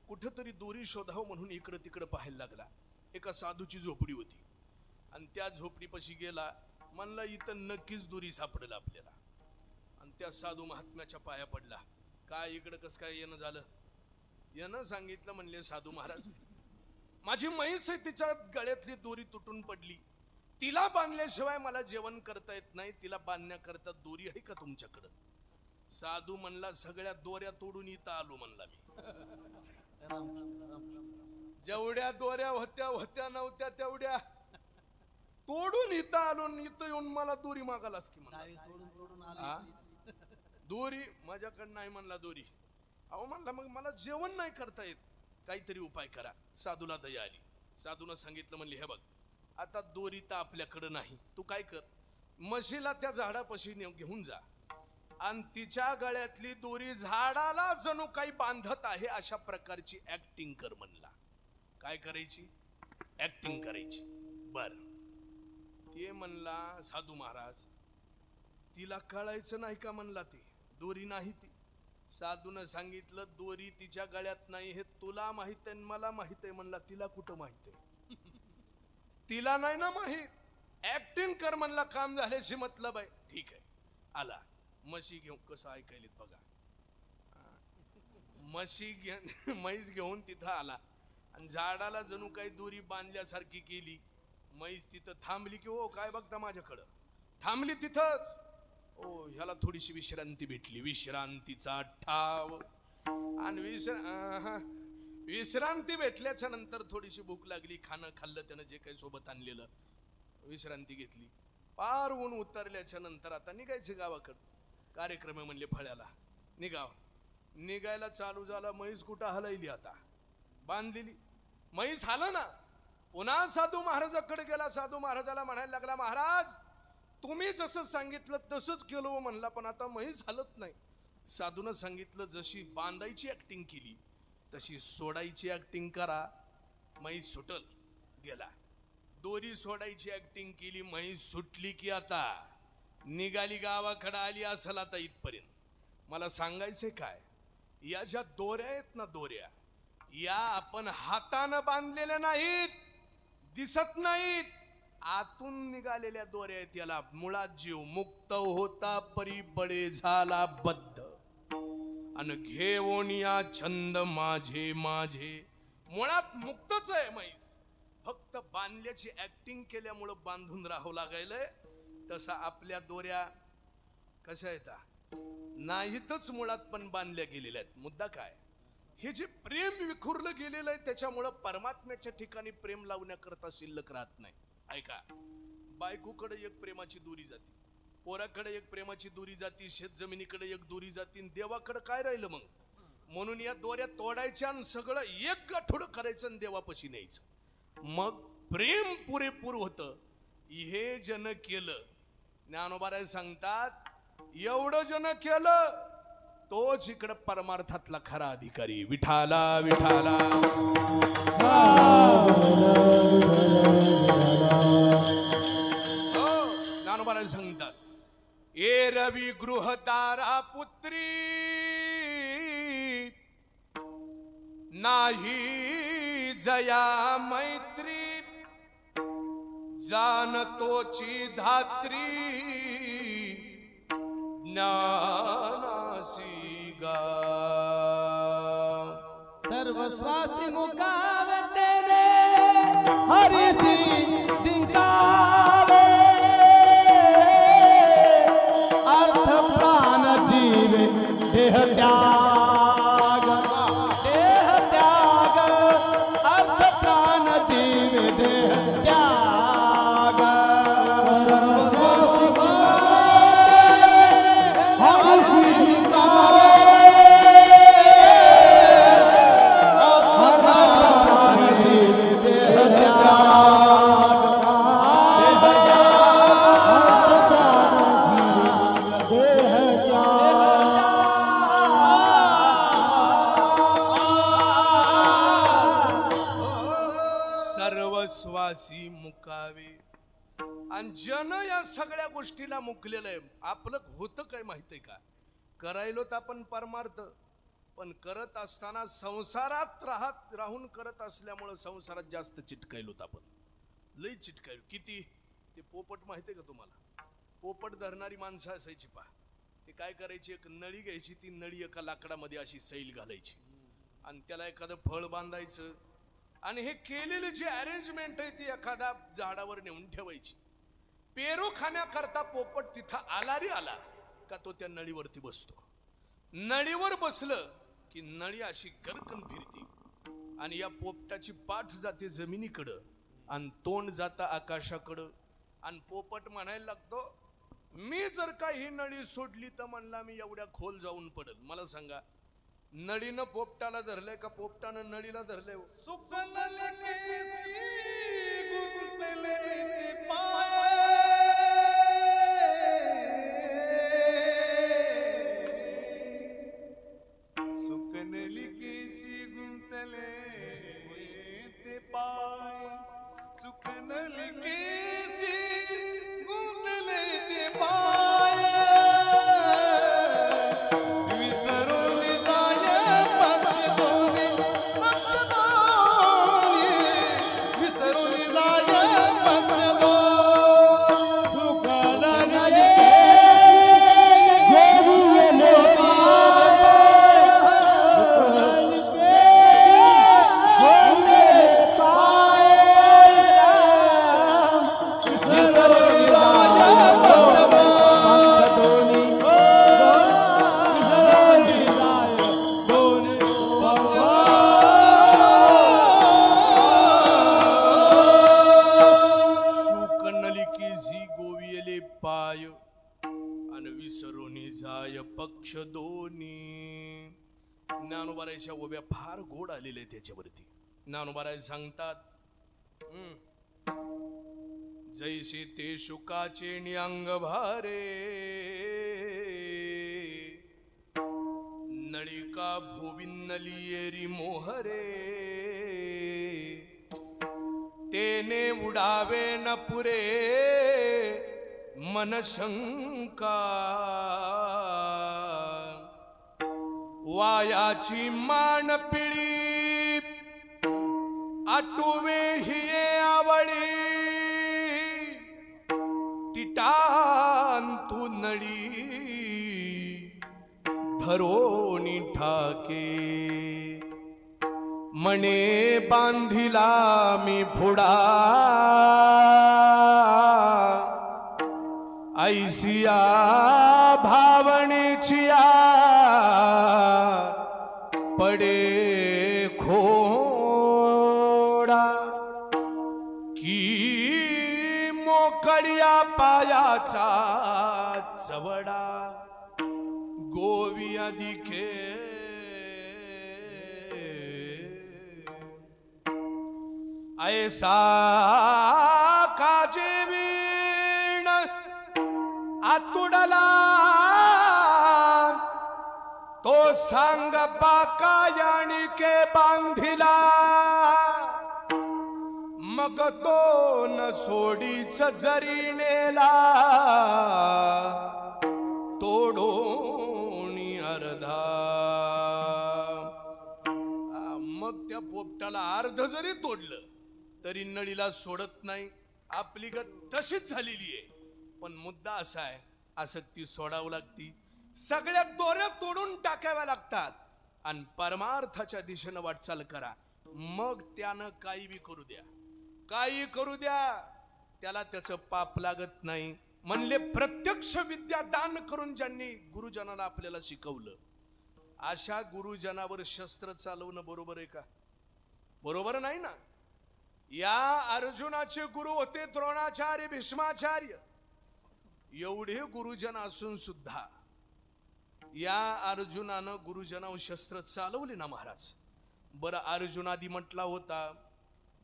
कुठंतरी दोरी शोधावं म्हणून इकडं तिकडं पाहायला लागला. एका साधूची झोपडी होती, आणि त्या झोपडीपाशी गेला. म्हणला इथं नक्कीच दोरी सापडेल आपल्याला. आणि त्या साधू महात्म्याच्या पाया पडला. काय इकडं कसं काय येणं झालं? यानं सांगितलं, म्हणले साधू महाराज, माझी म्हैस आहे, तिच्या गळ्यातली दोरी तुटून पडली, तिला बांधल्याशिवाय मला जेवण करता येत नाही, तिला बांधण्याकरता दोरी आहे का तुमच्याकडं? साधू म्हणला, सगळ्या दोऱ्या तोडून इथं आलो म्हणला मी. जेवढ्या दोऱ्या होत्या नव्हत्या तेवढ्या तोडून इथं आलो, इथं येऊन मला दोरी मागालास की म्हणला. दोरी माझ्याकडं नाही म्हणला दोरी. अहो म्हणला, मग मला जेवण नाही करता येत, काहीतरी उपाय करा. साधूला दया आली. साधूनं सांगितलं, म्हणले हे बघ, आता दोरी तर आपल्याकडं नाही, तू काय कर, म्हशीला त्या झाडापाशी घेऊन जा, आणि तिच्या गळ्यातली दोरी झाडाला जणू काही बांधत आहे अशा प्रकारची ऍक्टिंग कर म्हणला. काय करायची? ऍक्टिंग करायची. बर, ते म्हणला साधू महाराज, तिला कळायचं नाही का म्हणला, ते दोरी नाही ती. साधूनं सांगितलं, दोरी तिच्या गळ्यात नाही हे तुला माहित आहे, मला माहित आहे म्हणला. तिला कुठं माहित आहे? तिला नाही ना माहित. ऍक्टिंग कर म्हणला, काम झाल्याशी मतलब आहे. ठीक आहे. आला म्हशी घेऊन, कसं ऐकायलेत बघा, म्हैस घेऊन तिथं आला, आणि झाडाला जणू काही दोरी बांधल्यासारखी केली. म्हैस तिथं थांबली की, हो काय बघता माझ्याकडं, थांबली तिथंच. ओ, ह्याला थोडीशी विश्रांती भेटली, विश्रांतीचा ठाव. आणि विश्रांती भेटल्याच्या नंतर थोडीशी भूक लागली, खाणं खाल्लं त्यानं जे काही सोबत आणलेलं, विश्रांती घेतली. पार ऊन उतरल्याच्या नंतर आता निघायचं गावाकडं. कार्यक्रम म्हणले फळ्याला निघायला चालू झाला. म्हैस कुठं हलायली, आता बांधलेली म्हैस हाला ना. पुन्हा साधू महाराजाकडे गेला. साधू महाराजाला म्हणायला लागला, महाराज तुम्ही जसं सांगितलं तसंच केलं म्हणला, पण आता म्हैस हलत नाही. साधूनं सांगितलं, जशी बांधायची ऍक्टिंग केली तशी सोडायची ऍक्टिंग करा, म्हैस सुटल. गेला, दोरी सोडायची ऍक्टिंग केली, म्हैस सुटली की आता निघाली, गावाकडे आली असेल आता इथपर्यंत. मला सांगायचंय काय, या ज्या दोऱ्या आहेत ना, दोऱ्या या आपण हातानं बांधलेल्या नाहीत, दिसत नाहीत, आतून निघालेल्या दोऱ्या आहेत. याला मुळात जीव मुक्त होता परी बळे झाला बद्ध, अन घेऊन या छंद माझे माझे. मुळात मुक्तच आहे म्हैस, फक्त बांधल्याची ऍक्टिंग केल्यामुळं बांधून राहावं लागायलंय. तसा आपल्या दोऱ्या कशा येतात नाहीतच, मुळात पण बांधल्या गेलेल्या आहेत. मुद्दा काय, हे जे प्रेम विखुरलं गेलेलं आहे त्याच्यामुळं परमात्म्याच्या ठिकाणी प्रेम लावण्याकरता शिल्लक राहत नाही. ऐका, बायकोकडे एक प्रेमाची दोरी जाती, पोराकडे एक प्रेमाची दोरी जाती, शेत जमिनीकडे एक दोरी जाती, देवाकडे काय राहिलं मग? म्हणून या दोऱ्या तोडायच्या आणि सगळं एक गाठोडं करायचं आणि देवापाशी न्यायचं, मग प्रेम पुरेपूर होतं. हे जन केलं, ज्ञानोबाराय सांगतात एवढं जन केलं तोच इकडे परमार्थातला खरा अधिकारी. विठाला विठाला ज्ञानोबाराय सांगतात ए रवी गृहतारा पुत्री नाही जया मैत्री जानतोची धात्री ज्ञानासी गा. सर्वस्वासी मुकावे तेरे हरिसी जिंकावे अर्थ प्राण जीवे देह त्याग अर्थ प्राण जीवे देह त्याग. सर्वस्वासी मुकावे. आणि जन या सगळ्या गोष्टीला मुकलेलं आहे. आपलं होतं काय माहितीये का, करायलो तर आपण परमार्थ, पण करत असताना संसारात राहून करत असल्यामुळे संसारात जास्त चिटकायलो आपण. लई चिटकायलो. किती ते पोपट माहितीये का तुम्हाला, पोपट धरणारी माणसं असायची पहा. ते काय करायची, एक नळी घ्यायची, ती नळी एका लाकडामध्ये अशी सैल घालायची आणि त्याला एखादं फळ बांधायचं आणि हे केलेली जी अरेंजमेंट आहे ती एखाद्या झाडावर नेऊन ठेवायची. पेरू खाण्याकरता पोपट तिथं आला रे आला का तो त्या नळीवरती बसतो. नळीवर बसलं की नळी अशी गरकन फिरती आणि या पोपटाची पाठ जाते जमिनीकडं आणि तोंड जातं आकाशाकडं. आणि पोपट म्हणायला लागतो, मी जर का ही नळी सोडली तर म्हणला मी एवढ्या खोल जाऊन पडल. मला सांगा, नळीनं पोपटाला धरलंय का पोपटानं नळीला धरलंय? सुकनली केसी गुंतले ते पाय, सुकनली केसी गुंतले ते पाय, विसरून जाय पक्षी दोन्ही, विसरून जाय पक्षी पाय आणि विसरुनी जाय पक्ष दोन्ही. ज्ञानोबारायच्या ओव्या फार गोड आलेले त्याच्यावरती. ज्ञानोबाराय सांगतात, जैसे ते शुकाचे अंग भारे, नळिका भोविन्नलियेरी मोहरे, तेने उडावे न पुरे मन शंका, वायाची मान पिळी आटुवे हिये आवळी, टिटांतु नळी धरोनी ठाके, मणे बांधिला मी फुडा, ऐसिया भावनेचिया पडे खोडा, की मोकळ्या पायाचा चवडा, गोविया दिखे ऐसा काजे वीण सांग बाका याणी के बांधिला मग तो न सोडीच जरी नेला तोडोनी अर्धा मग त्या पोपटाला अर्ध जरी तोडलं तरी नळीला सोडत नाही. आपली गत तशीच झालेली आहे. पण मुद्दा असा आहे आसक्ती सोडावं लागती. सगळ्या दोऱ्या तोडून टाकाव्या लागतात आणि परमार्थाच्या दिशेनं वाटचाल करा. मग त्यानं काही बी करू द्या, काही करू द्या, त्याला त्याचं पाप लागत नाही. म्हणले प्रत्यक्ष विद्या दान करून ज्यांनी गुरुजनाला आपल्याला शिकवलं अशा गुरुजनावर शस्त्र चालवणं बरोबर आहे का? बरोबर नाही ना. या अर्जुनाचे गुरु होते द्रोणाचार्य, भीष्माचार्य. एवढे गुरुजन असून सुद्धा या अर्जुनानं गुरुजनावर शस्त्र चालवले ना महाराज. बरं अर्जुनादी म्हटला होता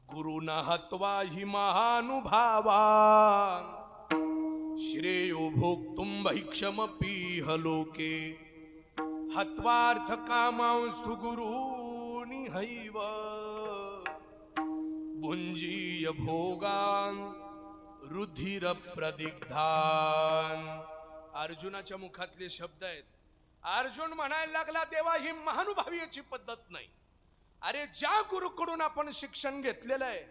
गुरुना हत्वा हि महानुभावा श्रेयो भोक्तुम भैक्षमपीह लोके हत्वार्थ कामांस्तु गुरूनि हैव भुंजीय भोगान रुधिर प्रदिग्धान. अर्जुनाच्या मुखातले शब्द आहेत. अर्जुन म्हणायला लागला देवा ही महानुभावीची पद्धत नाही. अरे ज्या गुरुकडून आपण शिक्षण घेतलेलं आहे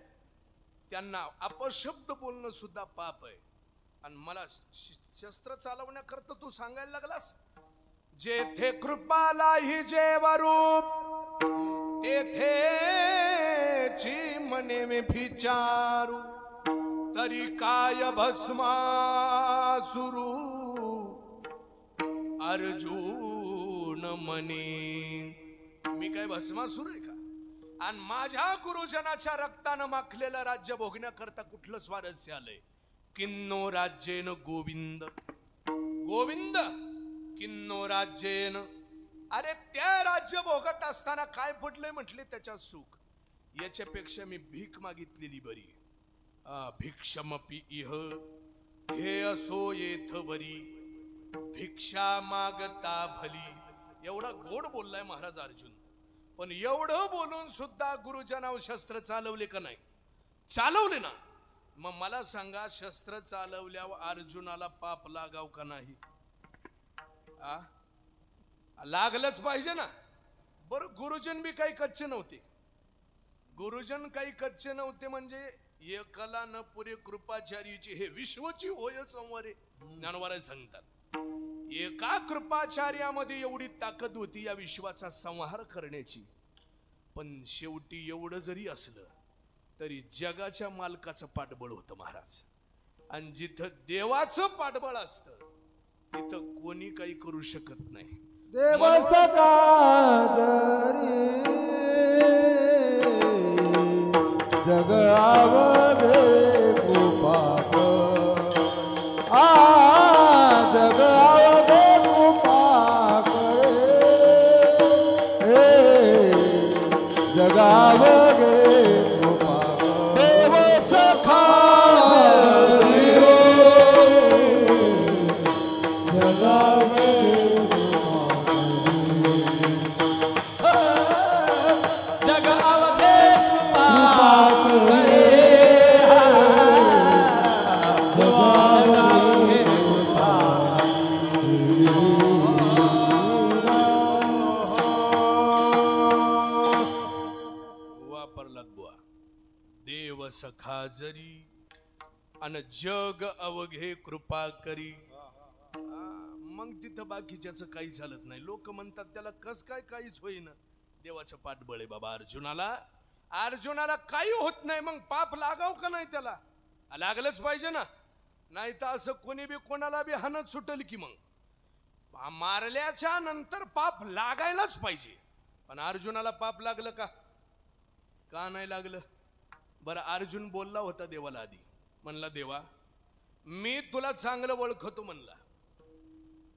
त्यांना अपशब्द बोलणं सुद्धा पाप आहे. आणि मला शस्त्र चालवण्याकरता तू सांगायला लागलास. जेथे कृपाला ही जेवरूप तेथेची मने में विचारू तरी काय भस्मासुरू अर्जुन म्हणे मी काय भस्मासूर आहे का? आणि माझ्या गुरुजनाच्या रक्तानं माखलेलं राज्य भोगण्याकरता कुठलं स्वारस्य आलंय? किन्नो राज्येन गोविंद गोविंद किन्नो राज्येन. अरे त्या राज्य भोगत असताना काय पडलंय म्हटले त्याच्या सुख. याच्यापेक्षा मी भीक मागितलेली बरी. भिक्षमपि इह हे असो येथ बरी भिक्षा मागता भली. एवढा गोड बोललाय महाराज अर्जुन. पण एवढं बोलून सुद्धा गुरुजनावर शस्त्र चालवले का नाही? चालवले ना. मग मला सांगा शस्त्र चालवल्यावर अर्जुनाला पाप लागाव का नाही? लागलंच पाहिजे ना. बरं गुरुजन बी काही कच्चे नव्हते. गुरुजन काही कच्चे नव्हते म्हणजे एकला न पुरे कृपाचार्याची हे विश्वची होय संवारे ज्ञानवाराय सांगतात. एका कृपाचार्यामध्ये एवढी ताकद होती या विश्वाचा संहार करण्याची. पण शेवटी एवढं जरी असलं तरी जगाच्या मालकाचं पाठबळ होतं महाराज. आणि जिथं देवाचं पाठबळ असतं तिथं कोणी काही करू शकत नाही. देव सका जरी जग आवडे कृपा जग आवडे कृपा जग आवडे कृपा देव सखा जग आवडे सखा जरी अन जग अवघे कृपा करी. मग तिथं बाकीच्याच काही चालत नाही. लोक म्हणतात त्याला कस काय काहीच होईना. देवाचं पाठबळ आहे बाबा अर्जुनाला. अर्जुनाला काही होत नाही. मग पाप लागाव का नाही? त्याला लागलंच पाहिजे ना. नाही तर असं कोणी बी कोणाला बी हाणत सुटल की मग मारल्याच्या नंतर पाप लागायलाच पाहिजे. पण अर्जुनाला पाप लागलं का? का नाही लागलं? बरं अर्जुन बोलला होता देवाला आधी. म्हणला देवा मी तुला चांगलं ओळखतो म्हणला.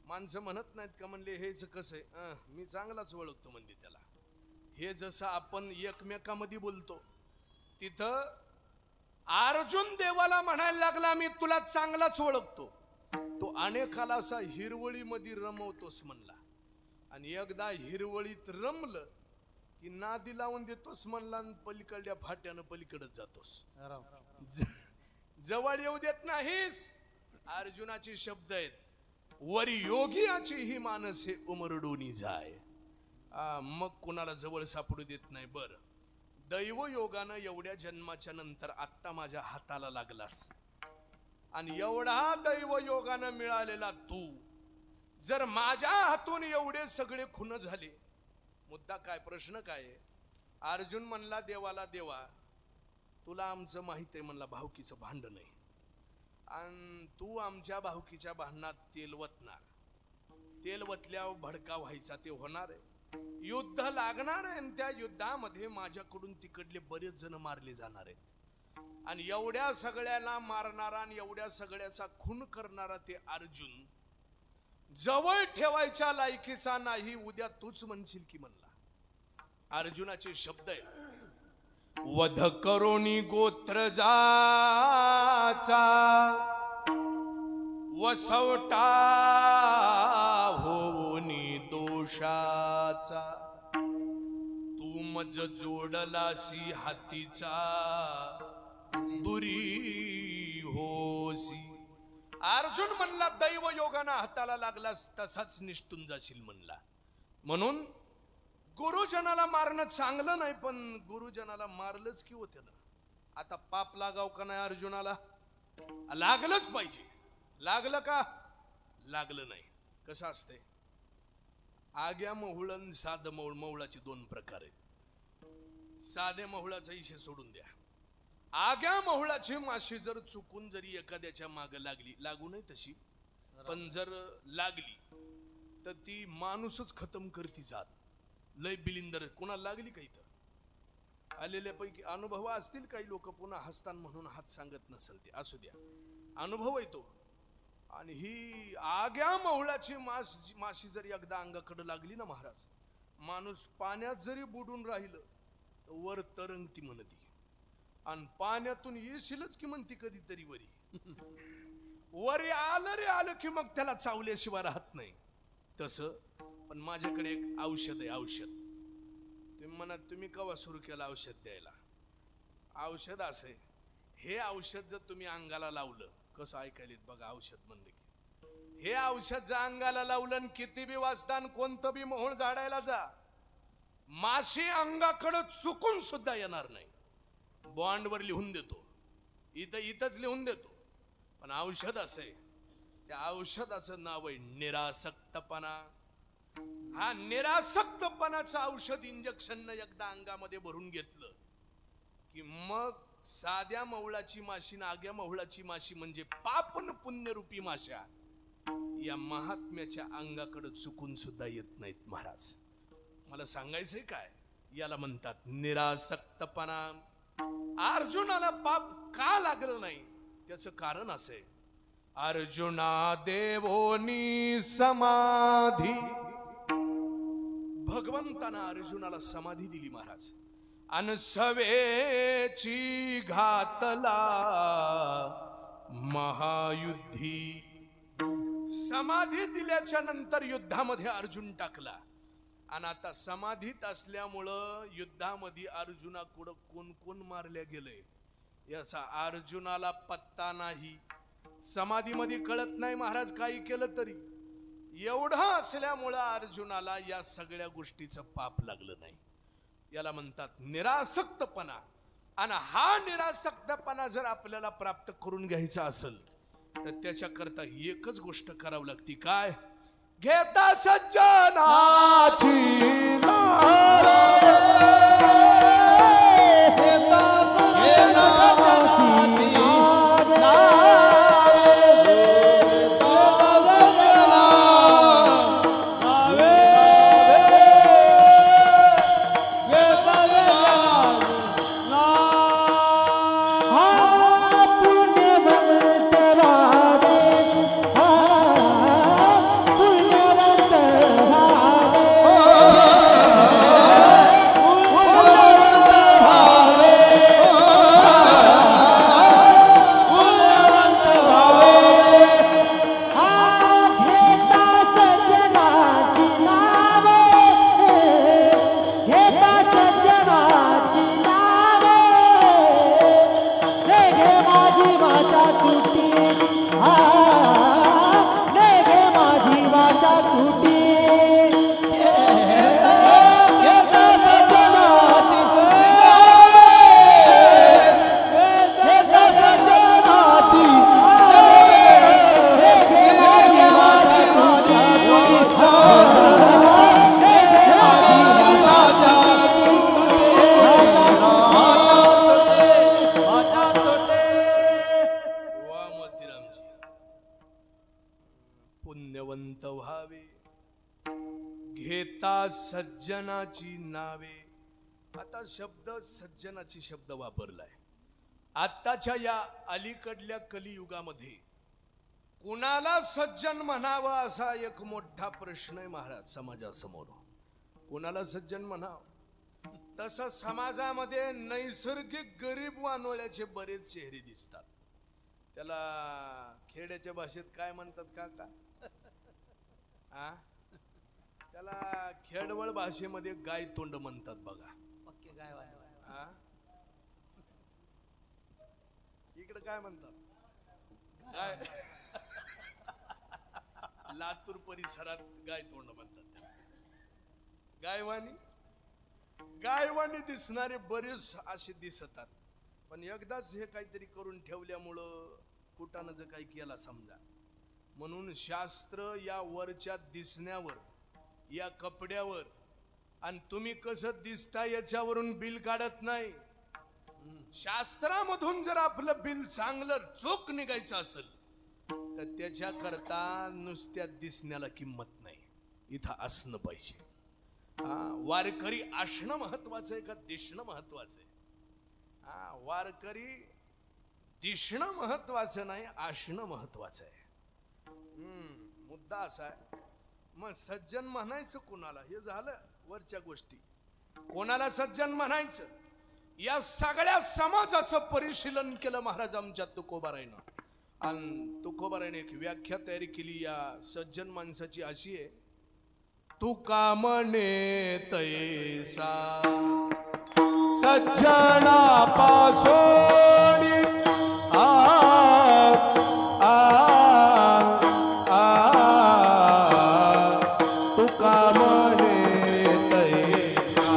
माणसं म्हणत नाहीत का म्हणले हेच कसं आहे? मी चांगलाच ओळखतो म्हणले त्याला. हे जसं आपण एकमेकामध्ये बोलतो तिथं अर्जुन देवाला म्हणायला लागला मी तुला चांगलाच ओळखतो. तो अनेकाला असा हिरवळीमध्ये रमवतोस म्हणला. आणि एकदा हिरवळीत रमलं की नादी लावून देतोस म्हणला आणि पलीकडल्या फाट्यानं पलीकडच जातोस. जवळ येऊ देत नाहीस. अर्जुनाचे शब्द आहेत, वरी योगियाची ही मानसे उमरडोनी जाय. मग कोणाला जवळ सापडू देत नाही. बर, दैव योगानं एवढ्या जन्माच्या नंतर आत्ता माझ्या हाताला लागलास आणि एवढा दैव योगानं मिळालेला तू जर माझ्या हातून एवढे सगळे खून झाले, मुद्दा काय, प्रश्न काय आहे? अर्जुन म्हणला देवाला, देवा तुला आमचं माहित आहे म्हणला भावकीचं भांडण आहे आणि तू आमच्या भावकीच्या भांडणात तेल वतणार. तेल वतल्यावर भडका व्हायचा ते होणार आहे. युद्ध लागणार आहे आणि त्या युद्धामध्ये माझ्याकडून तिकडले बरेच जण मारले जाणार आहेत आणि एवढ्या सगळ्याला मारणारा आणि एवढ्या सगळ्याचा खून करणारा ते अर्जुन जवळ ठेवायच्या लायकीचा नाही. उद्या तूच म्हणशील की म्हणला. अर्जुनाचे शब्द आहे, वध करोनी गोत्र जाचा वसवटा होनी दोषाचा तू मज जोडलासी हातीचा दुरी होसी. अर्जुन म्हणला दैव योगाना हाताला लागलास तसाच निष्ठून जाशील म्हणला. म्हणून गुरुजनाला मारणं चांगलं नाही, पण गुरुजनाला मारलंच की होतं ना. आता पाप लागाव का नाही अर्जुनाला? लागलंच पाहिजे. लागलं का? लागलं नाही. कसं असतंय, आग्या महुळन साध महुळ, महुळाचे दोन प्रकार आहेत. साध्या महुळाचा इशे सोडून द्या. आग्या महुळाची माशी जर चुकून जरी एखाद्याच्या माग लागली, लागू नाही तशी, पण जर लागली तर ती माणूसच खतम करती जात. लय बिलिंदर कोणाला लागली काही तर आलेल्या पैकी अनुभव असतील. काही लोक पुन्हा हसतान म्हणून हात सांगत नसेल, ते असू द्या, अनुभव येतो. आणि ही आग्या महुळाची माशी जरी एकदा अंगाकडे लागली ना महाराज, माणूस पाण्यात जरी बुडून राहिलं तर वर तरंगती म्हणती आणि पाण्यातून येशीलच की म्हणती कधीतरी वरी. वरी आलं रे आलं की मग त्याला चावल्याशिवाय राहत नाही. तसं पण माझ्याकडे एक औषध आहे. औषध तुम्ही म्हणा, तुम्ही केव्हा सुरू केलं औषध द्यायला? औषध असे, हे औषध जर तुम्ही अंगाला लावलं, कसं ऐकायला बघा, औषध म्हणलं की हे औषध जर अंगाला लावलं, किती बी वाजतान कोणतं बी मोहोळ झाडायला जा, माशी अंगाकडे चुकून सुद्धा येणार नाही. बॉन्डवर लिहून देतो, इथंच लिहून देतो. पण औषध असे, त्या औषधाचं नाव आहे निरासक्तपणा. हा निरासक्तपणाचं औषध इंजेक्शन एकदा अंगामध्ये भरून घेतलं की मग साध्या महुळाची माशी ना आग्या महुळाची माशी म्हणजे पापन पुण्यरूपी माशा या महात्म्याच्या अंगाकडे चुकून सुद्धा येत नाहीत. महाराज मला सांगायचंय काय, याला म्हणतात निरासक्तपणा. अर्जुनाला पाप का लागलं नाही त्याचं कारण असे, अर्जुना देवोनी समाधी. भगवंतानं अर्जुनाला समाधी दिली महाराज. अन सवेची घातला महायुद्धी. समाधी दिल्याच्या नंतर युद्धामध्ये अर्जुन टाकला आणि आता समाधीत असल्यामुळं युद्धामध्ये अर्जुनाकडं कोण कोण मारल्या गेले याचा अर्जुनाला पत्ता नाही. समाधीमध्ये कळत नाही महाराज काही केलं तरी. एवढं असल्यामुळं अर्जुनाला या सगळ्या गोष्टीचं पाप लागलं नाही. याला म्हणतात निरासक्तपणा. आणि हा निरासक्तपणा जर आपल्याला प्राप्त करून घ्यायचा असेल तर त्याच्याकरता एकच गोष्ट करावी लागते. काय? घेता सज्जनाची सज्जनाची नावे नेघे माझी वाचा तुटी नेघे माझी वाचा तुटी पुण्यवंत व्हावे घेता सज्जनाची नावे. आता शब्द सज्जनाची शब्द वापरलाय. आत्ताच्या या अलीकडल्या कलियुगामध्ये कुणाला सज्जन म्हणावं असा एक मोठा प्रश्न आहे महाराज समाजासमोर. कुणाला सज्जन म्हणावं? तसं समाजामध्ये नैसर्गिक गरीब वानोळ्याचे बरेच चेहरे दिसतात. त्याला खेड्याच्या भाषेत काय म्हणतात काका? त्याला खेडवळ भाषेमध्ये गाय तोंड म्हणतात बघा. इकडे काय म्हणतात? गाय. लातूर परिसरात गाय तोंड म्हणतात. गायवानी दिसणारे बरेच असे दिसतात. पण एकदाच हे काहीतरी करून ठेवल्यामुळं कुटानं जर काही केला समजा, म्हणून शास्त्र या वरच्या दिसण्यावर, या कपड्यावर आणि तुम्ही कसं दिसता याच्यावरून बिल काढत नाही. शास्त्रामधून जर आपलं बिल चांगलं चोख निघायचं असेल तर त्याच्या करता नुसत्या दिसण्याला किंमत नाही, इथं असणं पाहिजे. वारकरी असणं महत्वाचं आहे का दिसणं महत्वाचं आहे? वारकरी दिसणं महत्वाचं नाही, असणं महत्वाचं आहे. मुद्दा असा आहे. मग सज्जन म्हणायचं कोणाला? हे झालं वरच्या गोष्टी. कोणाला सज्जन म्हणायचं या सगळ्या समाजाचं परिशीलन केलं महाराज आमच्या तुकोबारायनं. आणि तुकोबारायने एक व्याख्या तयारी केली या सज्जन माणसाची. अशी आहे, तुका म्हणे तैसा सज्जना पासून तुका म्हणे तैसा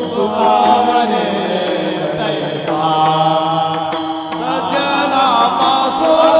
तुका म्हणे तैसा सज्जना पासून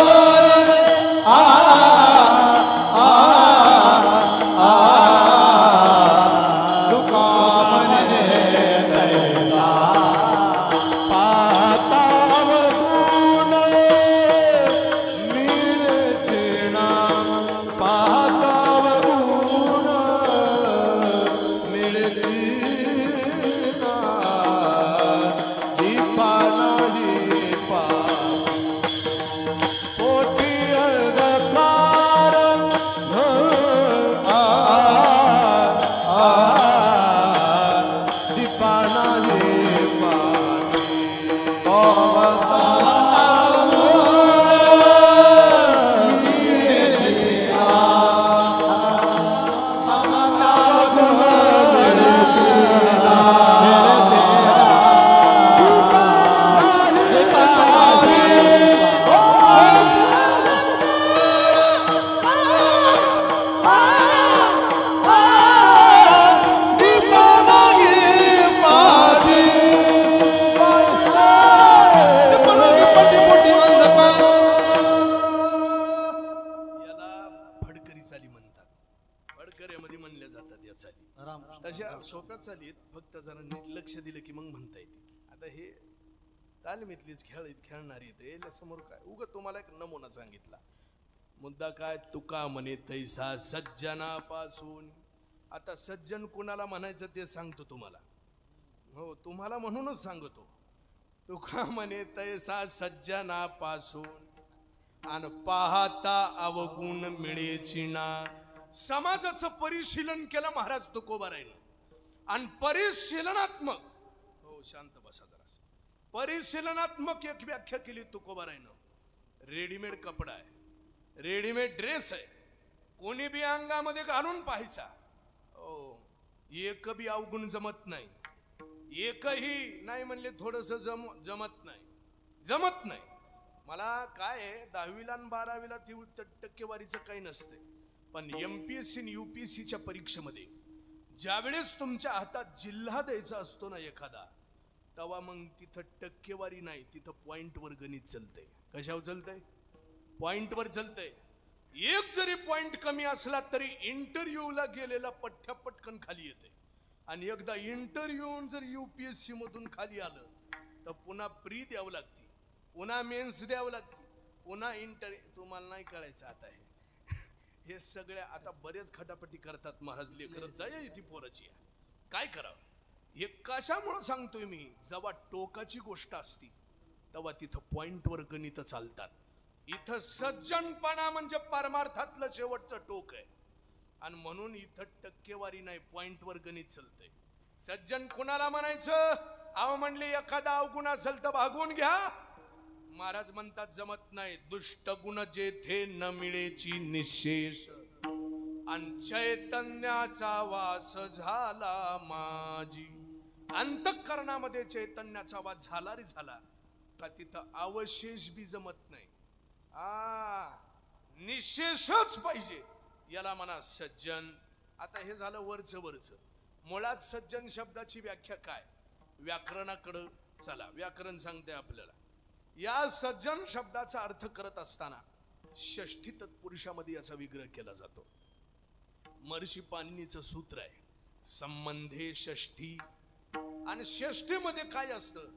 समोर काय उग तुम्हाला एक नमुना सांगितला. मुद्दा काय? तुका म्हणे तैसा सज्जनापासून. आता सज्जन कुणाला म्हणायचं ते सांगतो तुम्हाला. हो, तुम्हाला म्हणूनच सांगतो. तुका म्हणे तैसा सज्जनापासून आणि पाहता अवगुण मिळेची ना. समाजाचं परिशीलन केलं महाराज तुकोबारायनं. आणि परिशीलनात्मक, हो शांत बसा जरा, परिशीलनात्मक एक व्याख्या केली तुकोबारायनं. रेडीमेड कपडा आहे, रेडीमेड ड्रेस आहे, कोणी बी अंगामध्ये घालून पाहायचा. हो, एक बी अवगुण जमत नाही, एकही नाही म्हणले थोडस जमत नाही. मला काय आहे, 10वीला आणि 12वीला ती टक्केवारीचं काही नसते, पण MPSC आणि UPSCच्या परीक्षेमध्ये ज्यावेळेस तुमच्या हातात जिल्हा द्यायचा असतो ना एखादा, तेव्हा मग तिथं टक्केवारी नाही, तिथं पॉइंटवर गणित चालतंय. कशावर चालतंय? पॉइंटवर चालतंय. एक जरी पॉइंट कमी असला तरी इंटरव्ह्यूला गेलेला पटकन खाली येते. आणि एकदा इंटरव्ह्यू जर UPSC मधून खाली आलं तर पुन्हा प्री द्यावं लागते, पुन्हा मेन्स द्यावं लागते, पुन्हा तुम्हाला नाही कळायचं आता हे सगळ्या आता बरेच खटापटी करतात महाराज. लेकर दया येते पोराची. काय करावं हे कशामुळे सांगतोय मी, जेव्हा टोकाची गोष्ट असती तेव्हा तिथं पॉइंटवर गणित चालतात. इथं सज्जनपणा म्हणजे परमार्थातलं शेवटचं टोक आहे, आणि म्हणून इथं टक्केवारी नाही, पॉइंटवर गणित चालतंय. सज्जन कोणाला म्हणायचं? अहो म्हणले एखादा अवगुण असेल तर भागवून घ्या. महाराज म्हणतात जमत नाही. दुष्ट गुण जेथे न मिळेची निशेष, आणि चैतन्याचा वास झाला माझी. अंतःकरणामध्ये चैतन्याचा वास झाला रे झाला का तिथं अवशेष बी जमत नाही. निशेषच पाहिजे, याला म्हणा सज्जन. आता हे झालं वरच. मुळात सज्जन शब्दाची व्याख्या काय? व्याकरणाकडं चला, व्याकरण सांगते आपल्याला. या सज्जन शब्दाचा अर्थ करत असताना षष्ठी तत्पुरुषामध्ये याचा विग्रह केला जातो. महर्षी पाणिनीचं सूत्र आहे, संबंधे षष्ठी. आणि षष्ठीमध्ये काय असतं?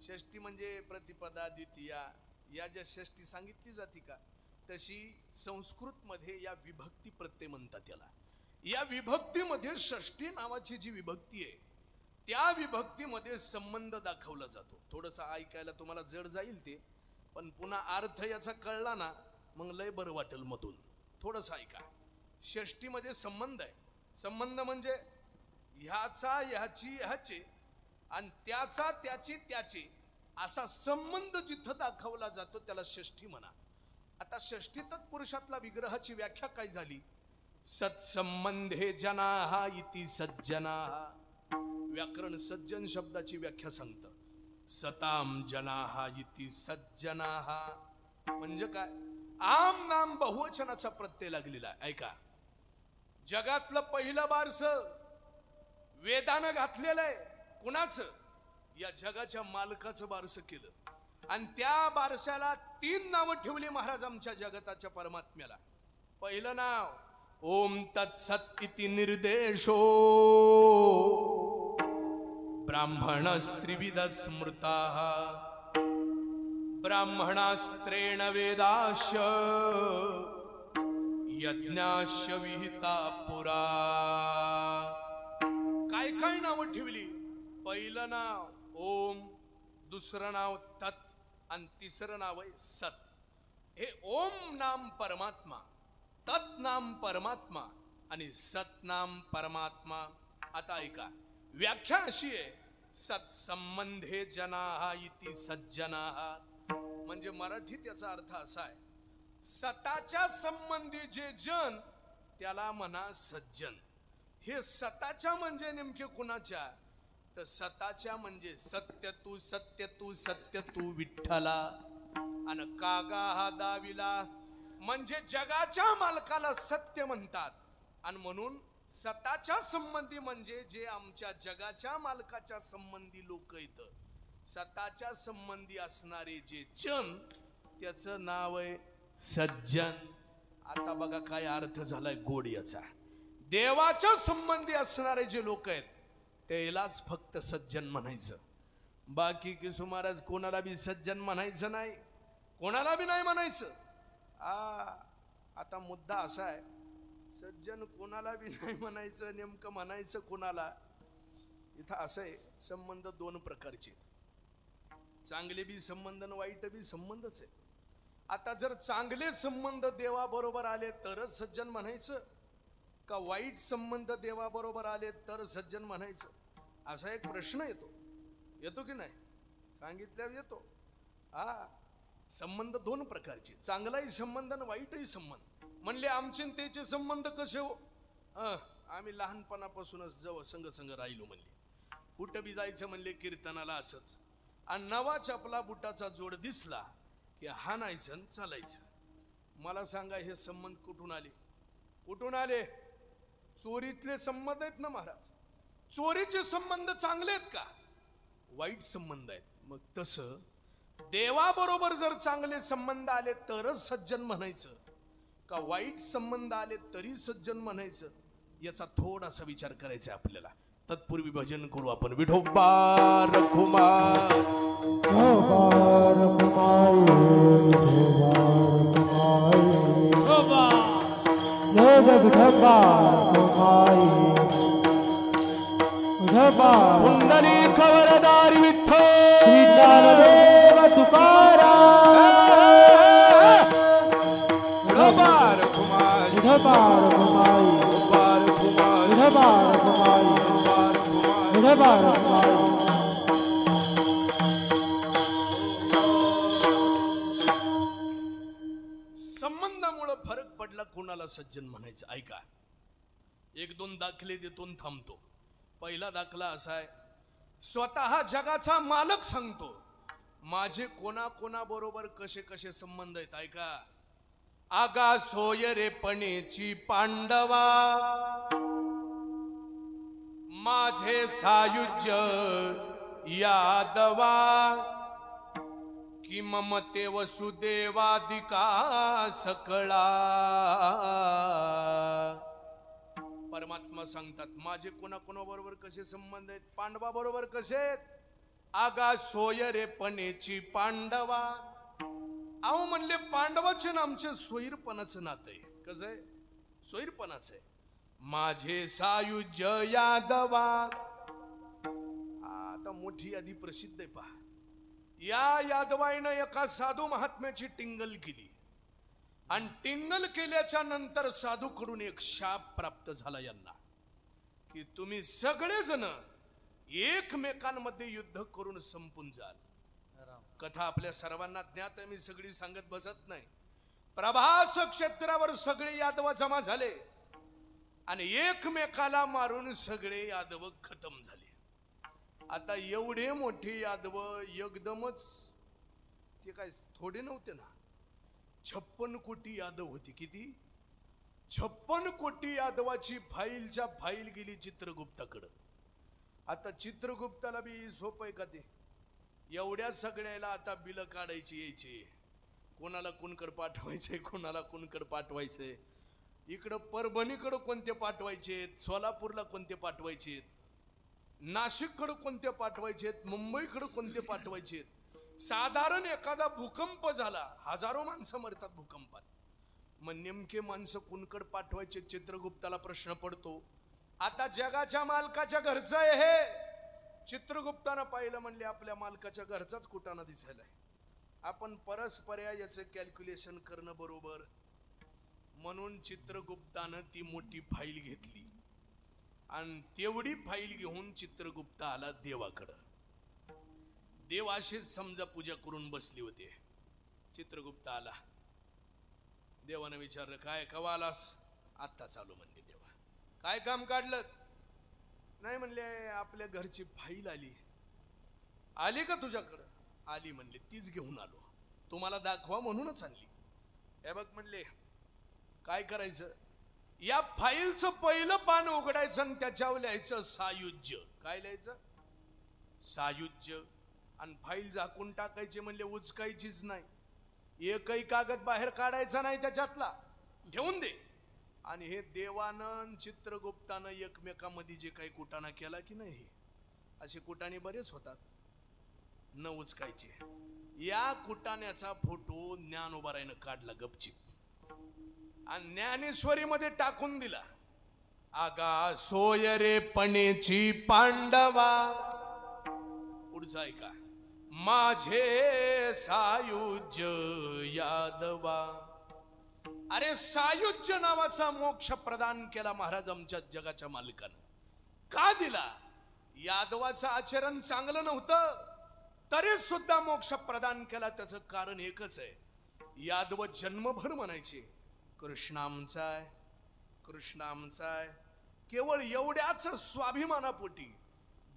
षष्ठी म्हणजे प्रतिपदा, द्वितीया, या ज्या षष्ठी सांगितली जाते का, तशी संस्कृत मध्ये या विभक्ती प्रत्यय म्हणतात याला. या विभक्तीमध्ये षष्ठी नावाची जी विभक्ती आहे त्या विभक्तीमध्ये संबंध दाखवला जातो. थोडंसं ऐकायला तुम्हाला जड जाईल ते, पण पुन्हा अर्थ याचा कळला ना मग लय बरं वाटेल मधून. थोडंसं ऐका. षष्टीमध्ये संबंध आहे. संबंध म्हणजे ह्याचा ह्याची ह्याचे आणि त्याचा त्याची त्याचे असा संबंध जिथं दाखवला जातो त्याला षष्ठी म्हणा. आता षष्ठी तत्पुरुषातला विग्रहाची व्याख्या काय झाली? सत्संबंधे जनाः इति सज्जनाः. व्याकरण सज्जन शब्दाची व्याख्या सांगतं. सताम जनाः इति सज्जनाः म्हणजे काय? आम नाम बहुवचनाचा प्रत्यय लागलेला आहे. ऐका, जगातलं पहिलं बारसं वेदानं घातलेलं आहे. कुणाचं? या जगाच्या मालकाचं बारसं केलं, आणि त्या बारशाला 3 नावं ठेवली महाराज आमच्या जगताच्या परमात्म्याला. पहिलं नाव ओम तत्सत इति निर्देशो ब्राह्मणस्त्रिविध स्मृताः ब्राह्मणास्त्रेण वेदाश्च यज्ञाश्च विहिता पुरा. काय काय नावं ठेवली? पहिलं नाव ओम, दुसरं नाव तत्, आणि तिसरं नाव आहे सत. हे ओम नाम परमात्मा, तत् नाम परमात्मा आणि सत नाम परमात्मा. आता ऐका, व्याख्या अशी आहे, सत्संबंधे जनाः इति सज्जनाः. म्हणजे मराठीत याचा अर्थ असा आहे, सताच्या संबंधी जे जन त्याला म्हणा सज्जन. हे सताच्या म्हणजे नेमके कुणाच्या? तर सताच्या म्हणजे सत्य तू सत्य तू सत्य तू विठ्ठला, आणि कागा हा दाविला म्हणजे जगाच्या मालकाला सत्य म्हणतात. आणि म्हणून सताच्या संबंधी म्हणजे जे आमच्या जगाच्या मालकाच्या संबंधी लोक आहेत, सताच्या संबंधी असणारे जे जन त्याचं नाव आहे सज्जन. आता बघा काय अर्थ झालाय गोड याचा. देवाच्या संबंधी असणारे जे लोक आहेत त्यालाच फक्त सज्जन म्हणायचं. बाकी किसू महाराज कोणाला बी सज्जन म्हणायचं नाही, कोणाला बी नाही म्हणायचं. आता मुद्दा असा आहे, सज्जन कोणाला बी नाही म्हणायचं, नेमकं म्हणायचं कोणाला? इथं असं आहे, संबंध 2 प्रकारचे, चांगले बी संबंध आणि वाईट बी संबंधच आहे. आता जर चांगले संबंध देवाबरोबर आले तरच सज्जन म्हणायचं, का वाईट संबंध देवाबरोबर आले तर सज्जन म्हणायचं? असा एक प्रश्न येतो की नाही? सांगितल्यावर येतो. संबंध 2 प्रकारचे, चांगलाही संबंध आणि वाईटही संबंध. म्हणले आमचे त्याचे संबंध कसे हो? आम्ही लहानपणापासूनच जवळ संग संग राहिलो म्हणले. कुठं बी जायचं म्हणले कीर्तनाला असंच. आणि नवा चपला बुटाचा जोड दिसला की हाणायचं आणि चालायचं. मला सांगा हे संबंध कुठून आले? कुठून आले? चोरीतले संबंध आहेत ना महाराज. चोरीचे संबंध चांगले आहेत का? वाईट संबंध आहेत. मग तसं देवाबरोबर जर चांगले संबंध आले तरच सज्जन म्हणायचं का वाईट संबंध आले तरी सज्जन म्हणायचं? याचा थोडासा विचार करायचा आपल्याला. तत्पूर्वी भजन करू आपण. विठोबा रखुमाई, कुंडली खबरदारी विठ्ठल तुकाराम. संबंधामुळे फरक पडला कोणाला सज्जन म्हणायचं? ऐका, एक दोन दाखले देतो थांबतो. पहिला दाखला असा आहे, स्वतः जगाचा मालक सांगतो माझे कोणाबरोबर कसे कसे संबंध आहेत. ऐका, आगा सोयरेपणेची पांडवा, माझे सायुज्य यादवा, कि ममते वसुदेवादिका सकळा. परमात्मा सांगतात माझे कोणाबरोबर कसे संबंध आहेत? पांडवा बरोबर कसे आहेत? आगा सोयरेपणेची पांडवा. अहो म्हणले पांडवाचे ना आमचे सोयीरपणाचं नातं आहे. कसं आहे? सोयीरपणाचं आहे. माझे सायुज्य यादवा. आता मोठी यादी प्रसिद्ध आहे पहा. या यादवाईनं एका साधू महात्म्याची टिंगल केली आणि टिंगल केल्याच्या नंतर साधूकडून एक शाप प्राप्त झाला यांना की तुम्ही सगळेजण एकमेकांमध्ये युद्ध करून संपून जाल. कथा आपल्या सर्वांना ज्ञात आहे, मी सगळी सांगत बसत नाही. प्रभास क्षेत्रावर सगळे यादव जमा झाले आणि एकमेकाला मारून सगळे यादव खतम झाले. आता एवढे मोठे यादव एकदमच, ते काय थोडे नव्हते ना. 56 कोटी यादव होती. किती? 56 कोटी यादवाची फाईलच्या फाईल गेली चित्रगुप्ताकडं. आता चित्रगुप्ताला बी सोपं आहे का ते? एवढ्या सगळ्याला आता बिल काढायची यायची, कोणाला कोणकड पाठवायचंय, कोणाला कोणकड पाठवायचंय, इकडं परभणीकडं कोणते पाठवायचे, सोलापूरला कोणते पाठवायचे, नाशिककडं कोणते पाठवायचे, मुंबईकडं कोणते पाठवायचे. साधारण एखादा भूकंप झाला, हजारो माणसं मरतात भूकंपात. मग नेमके माणसं कुणकड पाठवायचे? चित्रगुप्ताला प्रश्न पडतो. आता जगाच्या मालकाच्या घरचं आहे हे. चित्रगुप्तानं पाहिलं, म्हणले आपल्या मालकाच्या घरचाच कुटाणा दिसायलाय. आपण परस्पऱ्या याचं कॅल्क्युलेशन करणं बरोबर. म्हणून चित्रगुप्तानं ती मोठी फाईल घेतली आणि तेवढी फाईल घेऊन चित्रगुप्त आला देवाकडं. देव असेच समजा पूजा करून बसले होते. चित्रगुप्त आला. देवानं विचारलं, काय कवा आलास? आत्ता चालू म्हणले. देवा, काय काम काढलं? नाही म्हणले, आपल्या घरची फाईल आली. आली का तुझ्याकडं? आली म्हणले, तीच घेऊन आलो. तुम्हाला दाखवा म्हणूनच आणली. हे बघ म्हणले, काय करायचं? या फाईलचं पहिलं पान उघडायचं आणि त्याच्यावर लिहायचं सायुज्य. काय लिहायचं? सायुज्य. आणि फाईल झाकून टाकायची. म्हणले उचकायचीच नाही, एकही कागद बाहेर काढायचा नाही त्याच्यातला, ठेवून दे. आणि हे देवानं चित्रगुप्तानं एकमेकांमध्ये जे काही कुटाणा केला की नाही, असे कुटाणे बरेच होतात, न उचकायचे. या कुटाण्याचा फोटो ज्ञानोबारायनं काढला गपचीप आणि ज्ञानेश्वरी मध्ये टाकून दिला. आगा सोयरेपणेची पांडवा. पुढचा ऐका, माझे सायुज्य यादवा. अरे सायुज्य नावाचा मोक्ष प्रदान केला महाराज आमच्या जगाच्या मालकानं. का दिला? यादवाचं आचरण चांगलं नव्हतं तरी सुद्धा मोक्ष प्रदान केला. त्याचं कारण एकच आहे, यादव जन्मभर म्हणायचे कृष्ण आमचा आहे, कृष्ण आमचा आहे. केवळ एवढ्याच स्वाभिमानापोटी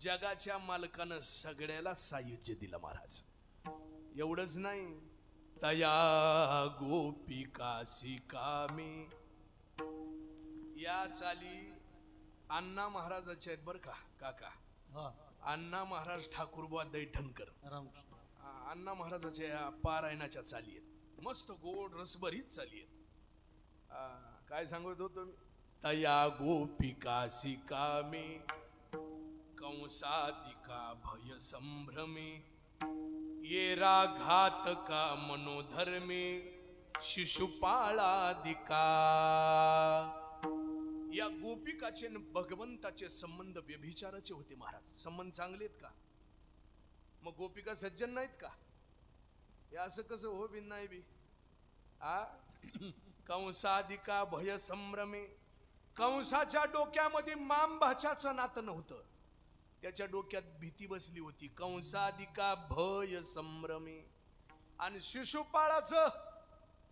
जगाच्या मालकानं सगळ्याला सायुज्य दिलं महाराज. एवढंच नाही, तया गोपिकासी कामे, या चाली अण्णा महाराजाच्या आहेत बर का काका. अण्णा महाराज ठाकूरबुवा दैठणकर अण्णा महाराजाच्या या पारायणाच्या चाली आहेत. मस्त गोड रसभरीत चाली आहेत. काय सांगत होतो मी? तया गोपिकासी कामे कंसादिका भय संभ्रमे येरा घातका मनोधर्मे शिशुपाळादिका. या गोपिकाचे भगवंताचे संबंध व्यभिचाराचे होते महाराज. संबंध चांगले आहेत का? मग गोपिका सज्जन नाहीत का? हे असं कसं हो बिन नाही बी आ कंसादिका भय संभ्रमे. कंसाच्या डोक्यामध्ये माम भाच्याचं नातं नव्हतं, त्याच्या डोक्यात भीती बसली होती. कंसादिका भय संभ्रमे. आणि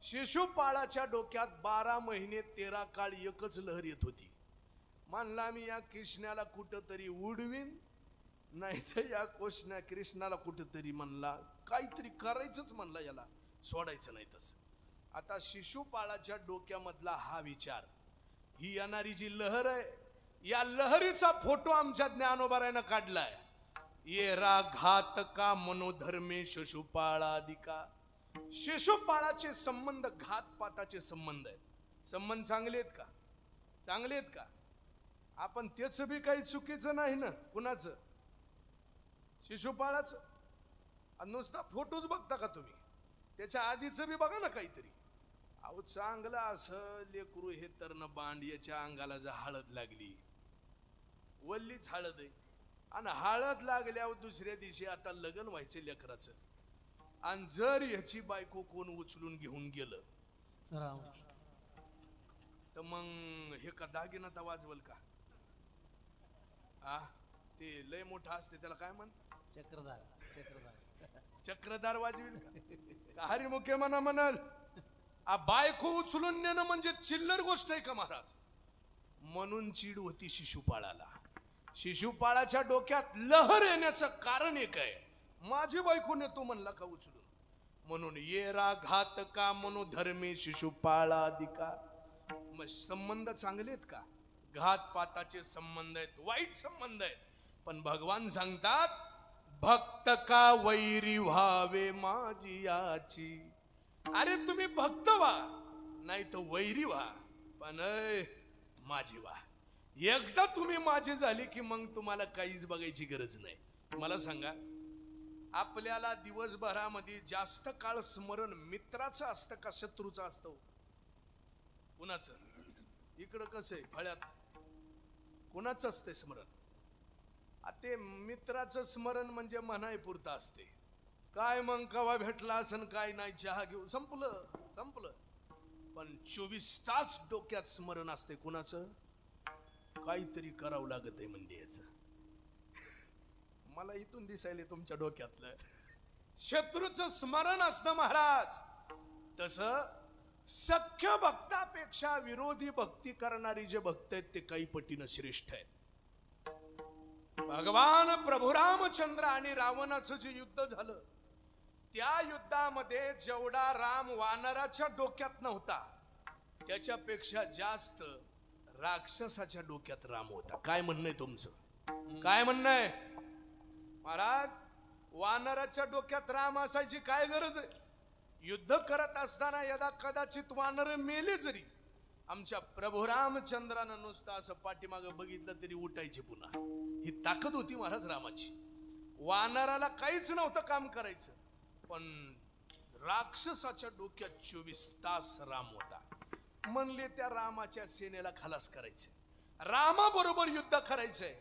शिशुपाळाच्या डोक्यात 12 महिने 13 काळ एकच लहर येत होती. म्हणला मी या कृष्णाला कुठंतरी उडवीन, नाही तर या कृष्णाला कुठंतरी म्हणला काहीतरी करायचंच, म्हणला याला सोडायचं नाही. तसं आता शिशुपाळाच्या डोक्यामधला हा विचार, ही येणारी जी लहर आहे, या लहरीचा फोटो आमच्या ज्ञानोबारायनं काढलाय. येरा घातका मनोधर्मे शिशुपाळादिका. शिशुपाळाचे संबंध घातपाताचे संबंध आहेत. संबंध चांगले आहेत का? चांगले आहेत का? आपण त्याच बी काही चुकीचं नाही ना कुणाचं. शिशुपाळाचं नुसता फोटोच बघता का तुम्ही? त्याच्या आधीचं बी बघा ना काहीतरी. अहो चांगलं असं लेकरू हे तर न बांड, याच्या अंगाला जर हळद लागली, वल्लीच हळद आहे, आणि हळद लागल्यावर दुसऱ्या दिवशी आता लग्न व्हायचं लेकराचं, आणि जर ह्याची बायको कोण उचलून घेऊन गेलं तर मग हे का दागिना वाजवल का? ते लय मोठा असते, त्याला काय म्हण? चक्रधार वाजवेल का? हरिमुखे म्हणा म्हणाल. बायको उचलून नेणं म्हणजे चिल्लर गोष्ट आहे का महाराज? म्हणून चीड होती शिशुपाळाला. शिशुपाळाच्या डोक्यात लहर येण्याचं कारण एक आहे, माझी बायको नेतो म्हणला का उचलून. म्हणून येरा घातका मनोधर्मे शिशुपाळादिका. मग संबंध चांगले आहेत का? घातपाताचे संबंध आहेत, वाईट संबंध आहेत. पण भगवान सांगतात, भक्त का वैरी व्हावे माझी याची. अरे तुम्ही भक्त व्हा, नाही तर वैरी व्हा, पण माझी व्हा. एकदा तुम्ही माझी झाली की मग तुम्हाला काहीच बघायची गरज नाही. मला सांगा, आपल्याला दिवसभरामध्ये जास्त काळ स्मरण मित्राचं असतं का शत्रूचं असतं? कुणाचं? इकडं कसं आहे फळ्यात कुणाचं असते स्मरण? ते मित्राचं स्मरण म्हणजे म्हणाय पुरतं असते. काय मग कवा भेटला असं काय नाही, चहा घेऊ, संपलं. पण 24 तास डोक्यात स्मरण असते. कुणाचं? काहीतरी करावं लागत आहे म्हणजे याचं. मला इथून दिसायले तुमच्या डोक्यातलं शत्रूचं स्मरण असतं महाराज. तसं सख्य भक्तापेक्षा विरोधी भक्ती करणारी जे भक्त आहेत ते काही पटीनं श्रेष्ठ आहेत. भगवान प्रभू रामचंद्र आणि रावणाचं जे युद्ध झालं, त्या युद्धामध्ये जेवढा राम वानराच्या डोक्यात नव्हता, त्याच्यापेक्षा जास्त राक्षसाच्या डोक्यात राम होता. काय म्हणणं आहे तुमचं? काय म्हणणं आहे महाराज? वानराच्या डोक्यात राम असायची काय गरज आहे? युद्ध करत असताना यदा कदाचित वानर मेले जरी, आमच्या प्रभू रामचंद्रानं नुसतं असं पाठीमागं बघितलं तरी उठायचे पुन्हा. ही ताकद होती महाराज रामाची. वानराला काहीच नव्हतं काम करायचं, पण राक्षसाच्या डोक्यात 24 तास राम होता. म्हणले त्या रामाच्या सेनेला खलास करायचे, रामाबरोबर युद्ध करायचंय.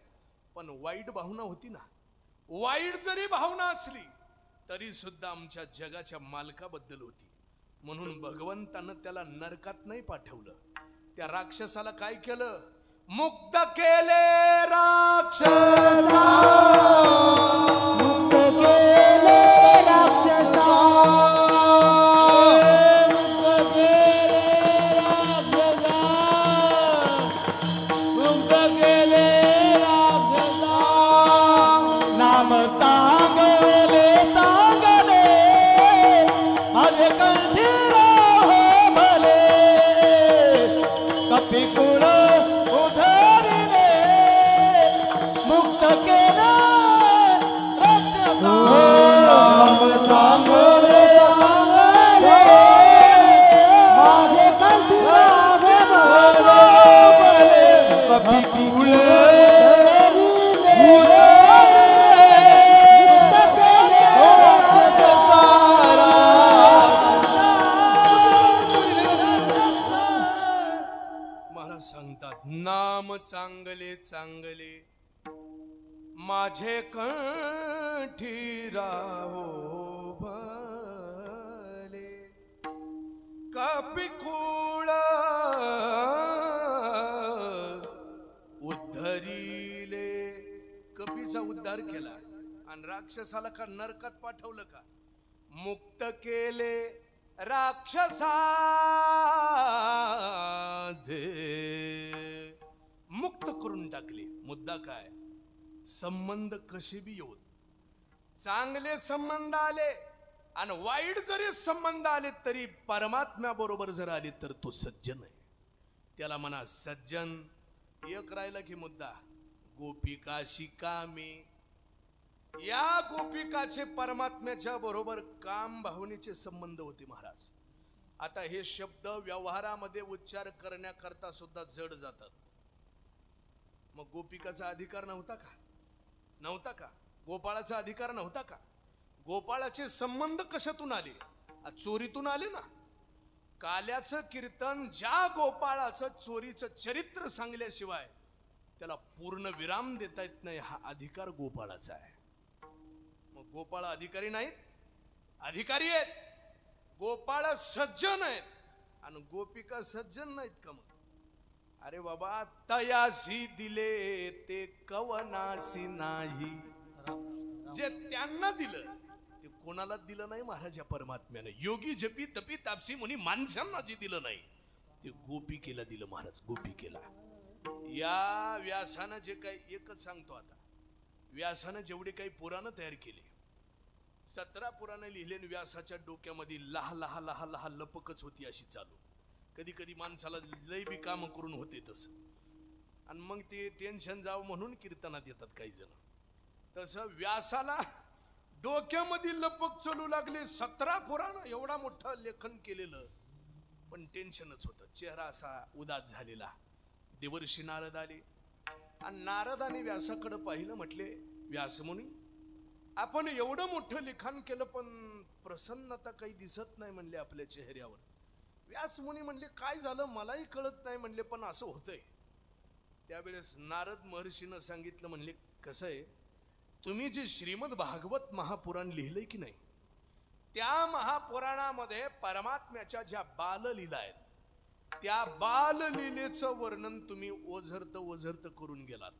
पण वाईट भावना होती ना. वाईट जरी भावना असली तरी सुद्धा आमच्या जगाच्या मालकाबद्दल होती. म्हणून भगवंतानं त्याला नरकात नाही पाठवलं. त्या राक्षसाला काय केलं? मुक्त केले राक्षसा, मुक्त केले राक्षसा, मुक्त केले राक्षसा, मुक्त माझे कंठी राहो भले कपिकुळ उद्धरिले. कपीचा उद्धार केला आणि राक्षसाला का नरकात पाठवलं का? मुक्त केले राक्षसाधे, मुक्त करून टाकले. मुद्दा काय? संबंध कसे बी येऊन, चांगले संबंध आले आणि वाईट जरी संबंध आले तरी परमात्म्या बरोबर जर आले तर तो सज्जन आहे. त्याला म्हणा सज्जन. एक राहिला की मुद्दा गोपिकाशी कामे. या गोपिकाचे परमात्म्याच्या बरोबर काम भावनेचे संबंध होते महाराज. आता हे शब्द व्यवहारामध्ये उच्चार करण्याकरता सुद्धा जड जातात. मग गोपिकाचा अधिकार नव्हता का? नव्हता का? गोपाळाचा अधिकार नव्हता का? गोपाळाचे संबंध कशातून आले? चोरीतून आले ना. काल्याचं कीर्तन ज्या गोपाळाचं चोरीचं चरित्र सांगल्याशिवाय त्याला पूर्ण विराम देता येत नाही, हा अधिकार गोपाळाचा आहे. मग गोपाळ अधिकारी नाहीत? अधिकारी आहेत. गोपाळ सज्जन आहेत आणि गोपिका सज्जन नाहीत का? मग अरे बाबा, तयासी दिले ते कवनासी नाही. जे त्यांना दिलं ते कोणाला दिलं नाही महाराज या परमात्म्याने. योगी जपी तपी तापसी मुनी माणसांना जे दिलं नाही ते गोपिकेला दिलं महाराज. गोपिकेला. या व्यासानं जे काही, एकच सांगतो आता, व्यासानं जेवढे काही पुराणं तयार केले, 17 पुराणं लिहिले. व्यासाच्या डोक्यामध्ये लहा लहा लहा लहा लपकच होती अशी चालू. कधी कधी माणसाला लय बी काम करून होते तसं, आणि मग ते टेन्शन जावं म्हणून कीर्तनात येतात काही जण. तसं व्यासाला डोक्यामध्ये लपक चालू लागले. 17 पुराण एवढा मोठं लेखन केलेलं, पण टेन्शनच होतं. चेहरा असा उदास झालेला. देवर्षी नारद आले आणि नारदाने व्यासाकडे पाहिलं. म्हटले, व्यासमुनी, आपण एवढं मोठं लिखाण केलं पण प्रसन्नता काही दिसत नाही म्हणले आपल्या चेहऱ्यावर. व्यासमुनी म्हणले, काय झालं मलाही कळत नाही म्हणले, पण असं होतंय. त्यावेळेस नारद महर्षीनं सांगितलं. म्हणले, कसं आहे, तुम्ही जे श्रीमद भागवत महापुराण लिहिलंय की नाही, त्या महापुराणामध्ये परमात्म्याच्या ज्या बाललीला आहेत त्या बाललीलेचं वर्णन तुम्ही ओझरत करून गेलात.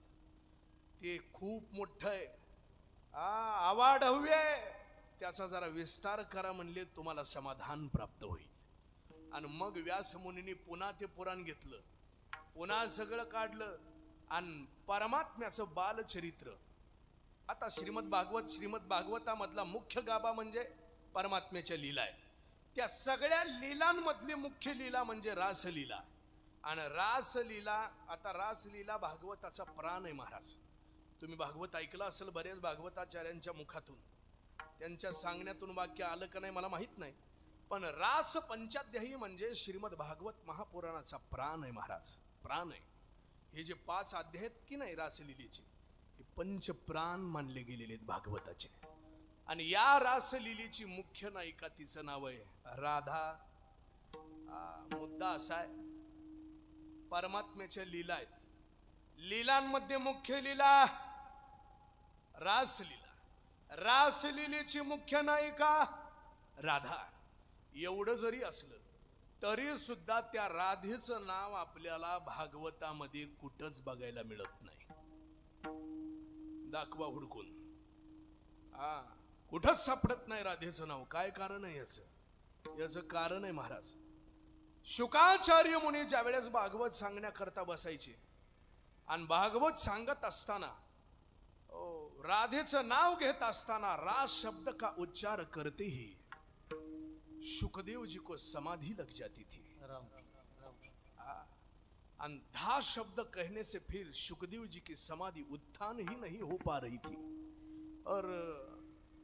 ते खूप मोठं आहे, अवाढव्य आहे. त्याचा जरा विस्तार करा म्हणले, तुम्हाला समाधान प्राप्त होईल. आणि मग व्यासमुनींनी पुन्हा ते पुराण घेतलं, पुन्हा सगळं काढलं आणि परमात्म्याचं बालचरित्र. आता श्रीमद भागवतामधला मुख्य गाभा म्हणजे परमात्म्याच्या लीला आहेत. त्या सगळ्या लीलांमधली मुख्य लीला म्हणजे रासलीला. आणि रासलीला, आता रासलीला भागवताचा प्राण आहे महाराज. तुम्ही भागवत ऐकलं असेल बरेच भागवताचार्यांच्या मुखातून, त्यांच्या सांगण्यातून वाक्य आलं का नाही मला माहित नाही, पण रास पंचाध्यायी म्हणजे श्रीमद भागवत महापुराणाचा प्राण आहे महाराज. प्राण आहे. हे जे 5 अध्याय आहेत की नाही रासलीलेचे, हे पंचप्राण मानले गेलेले आहेत भागवताचे. आणि या रासलीलेची मुख्य नायिका, तिचं नाव आहे राधा. मुद्दा असा आहे, परमात्म्याच्या लीला आहेत. लीलांमध्ये मुख्य लीला रासलीला. रासलीलेची मुख्य नायिका राधा. एवढं जरी असलं तरी सुद्धा त्या राधेचं नाव आपल्याला भागवतामध्ये कुठंच बघायला मिळत नाही. दाखवा हुडकून. कुठंच सापडत नाही राधेचं नाव. काय कारण आहे याचं कारण आहे महाराज, शुकाचार्य मुनी ज्यावेळेस भागवत सांगण्याकरता बसायचे आणि भागवत सांगत असताना राधेचं नाव घेत असताना रास शब्द का उच्चार करते ही सुखदेव जी को समाधि लग जाती थी. और 10 शब्द कहने से फिर सुखदेव जी की समाधि उत्थान ही नहीं हो पा रही थी और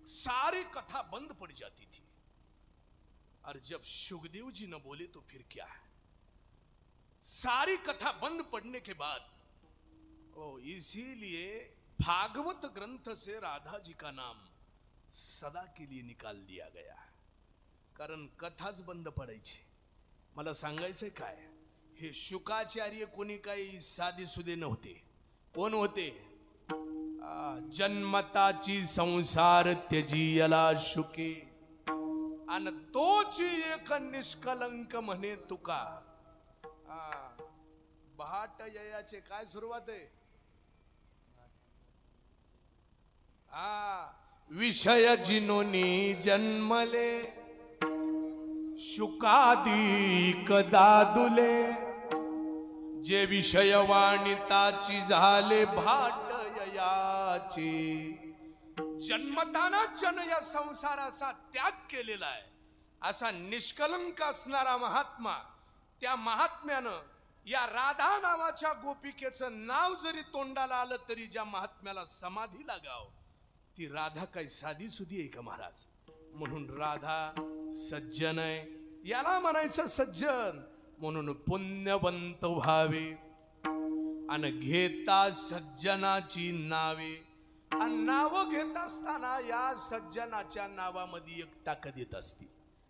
सारी कथा बंद पड़ जाती थी. और जब सुखदेव जी न बोले तो फिर क्या है, सारी कथा बंद पड़ने के बाद इसीलिए भागवत ग्रंथ से राधा जी का नाम सदा के लिए निकाल दिया गया, कारण कथाच बंद पडायची. मला सांगायचंय काय, हे शुकाचार्य कोणी काही साधे सुधे नव्हते. कोण होते? जन्मताची संसार त्यजियला शुके आणि तोची एक निष्कलंक म्हणे तुका. बहाट ययाचे काय सुरुवात आहे. विषय जिनोनी जन्मले शुकादिक दादुले जे विषय वाणिताची झाले भाट ययाचे. जन्मताना जन या संसाराचा त्याग केलेला आहे असा निष्कलंक असणारा महात्मा. त्या महात्म्यानं या राधा नावाच्या गोपिकेचं नाव जरी तोंडाला आलं तरी ज्या महात्म्याला समाधी लागाव ती राधा काही साधी सुधी आहे का महाराज. म्हणून राधा सज्जन आहे. याला म्हणायचं सज्जन. म्हणून पुण्यवंत व्हावे आणि घेता सज्जनाची नावे. आणि नाव घेत असताना या सज्जनाच्या नावामध्ये एक ताकद येत असते.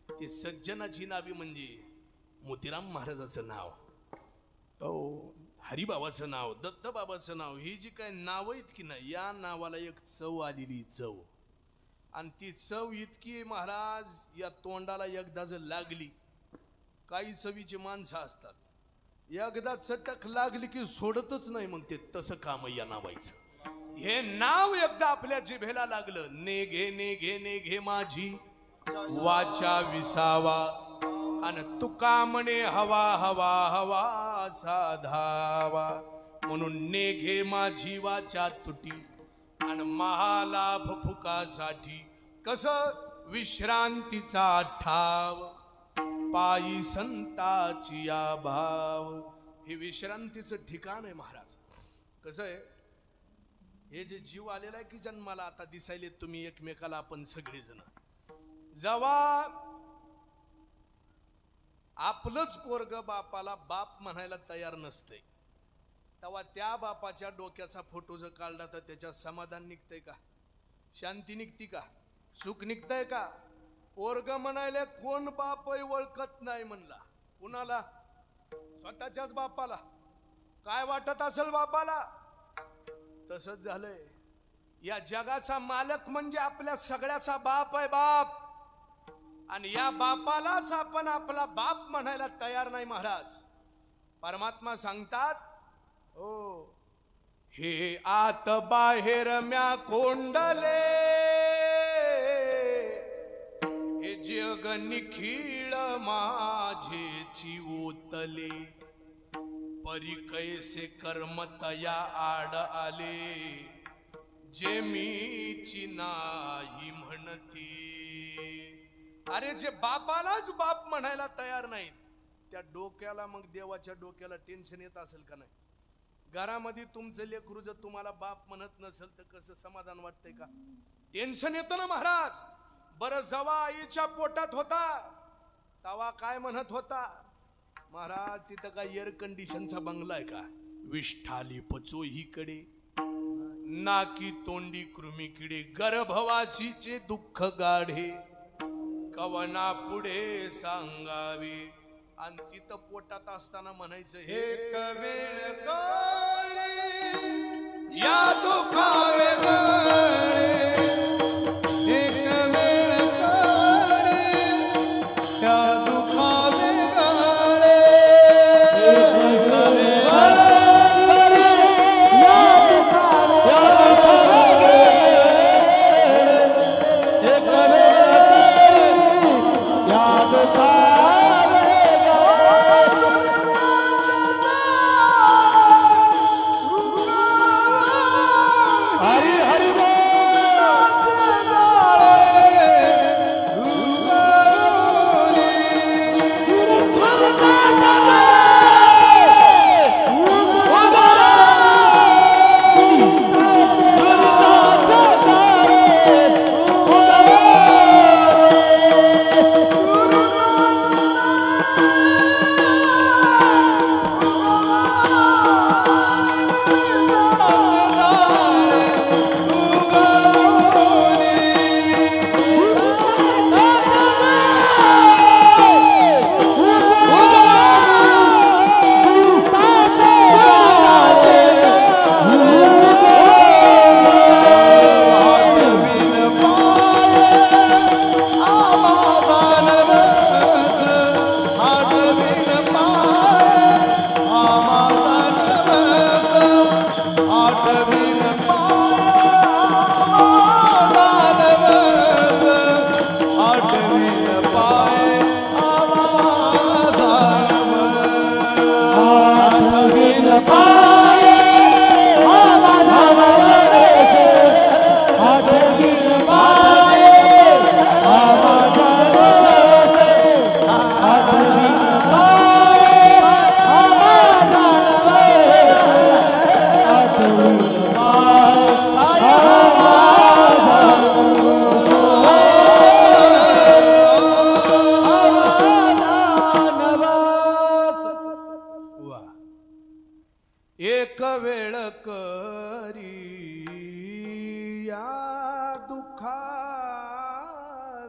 ते सज्जनाची नावे म्हणजे मोतीराम महाराजाचं नाव, हरिबाबाचं नाव, दत्तबाबाचं नाव. ही जी काय नावं आहेत की नाही या नावाला एक चव आलेली चव. आणि ती चव इतकी महाराज या तोंडाला एकदा जर लागली. काही चवीची माणसं असतात एकदा चटक लागली की सोडतच नाही. मग ते तसं काम या नावायचं. हे नाव एकदा आपल्या जिभेला लागलं. नेघे नेघे नेघे माझी वाचा विसावा आणि तुका म्हणे हवा हवा हवा साधावा. म्हणून नेघे माझी वाचा तुटी आणि महालाभ फुकासाठी कसं विश्रांतीचा ठाव पायी संताची या भाव. हे विश्रांतीचं ठिकाण आहे महाराज. कसं आहे हे जे जीव आलेला आहे की जन्माला आता दिसायले तुम्ही एकमेकाला आपण सगळेजण. जेव्हा आपलंच पोरग बापाला बाप म्हणायला तयार नसते तेव्हा त्या बापाच्या डोक्याचा फोटो जर काढला तर त्याच्यात समाधान निघतंय का, शांती निघती का, सुख निघतंय का? पोरग म्हणायला कोण बाप ओळखत नाही म्हणला. कुणाला? स्वतःच्याच बापाला. काय वाटत असेल बापाला? तसंच झालंय. या जगाचा मालक म्हणजे आपल्या सगळ्याचा बाप आहे बाप. आणि या बापालाच आपण आपला बाप म्हणायला तयार नाही महाराज. परमात्मा सांगतात ओ हे आत बाहेर म्या कोंडले हे जग निखिळ माझेची ओतले परी कैसे कर्म तया आड आले जे मीची नाही म्हणती. अरे जे बापालाच बाप म्हणायला तयार नाहीत त्या डोक्याला मग देवाच्या डोक्याला टेन्शन येत असेल का नाही? घरामध्ये तुमचं लेकरू जर तुम्हाला बाप म्हणत नसेल तर कसं समाधान वाटतंय का? टेन्शन येतं ना महाराज. बरं जेव्हा आईच्या पोटात होता तेव्हा काय म्हणत होता महाराज? तिथं काय एअर कंडिशनचा बंगला आहे का? विष्ठाली पचोहीकडे नाकी तोंडी कृमीकडे गर्भवासीचे दुःख गाढे कवना पुढे सांगावे. आणि तिथं पोटात असताना म्हणायचं हे वेळ काळी या दुखावे गळे एक वेळ काळी या दुखावे गळे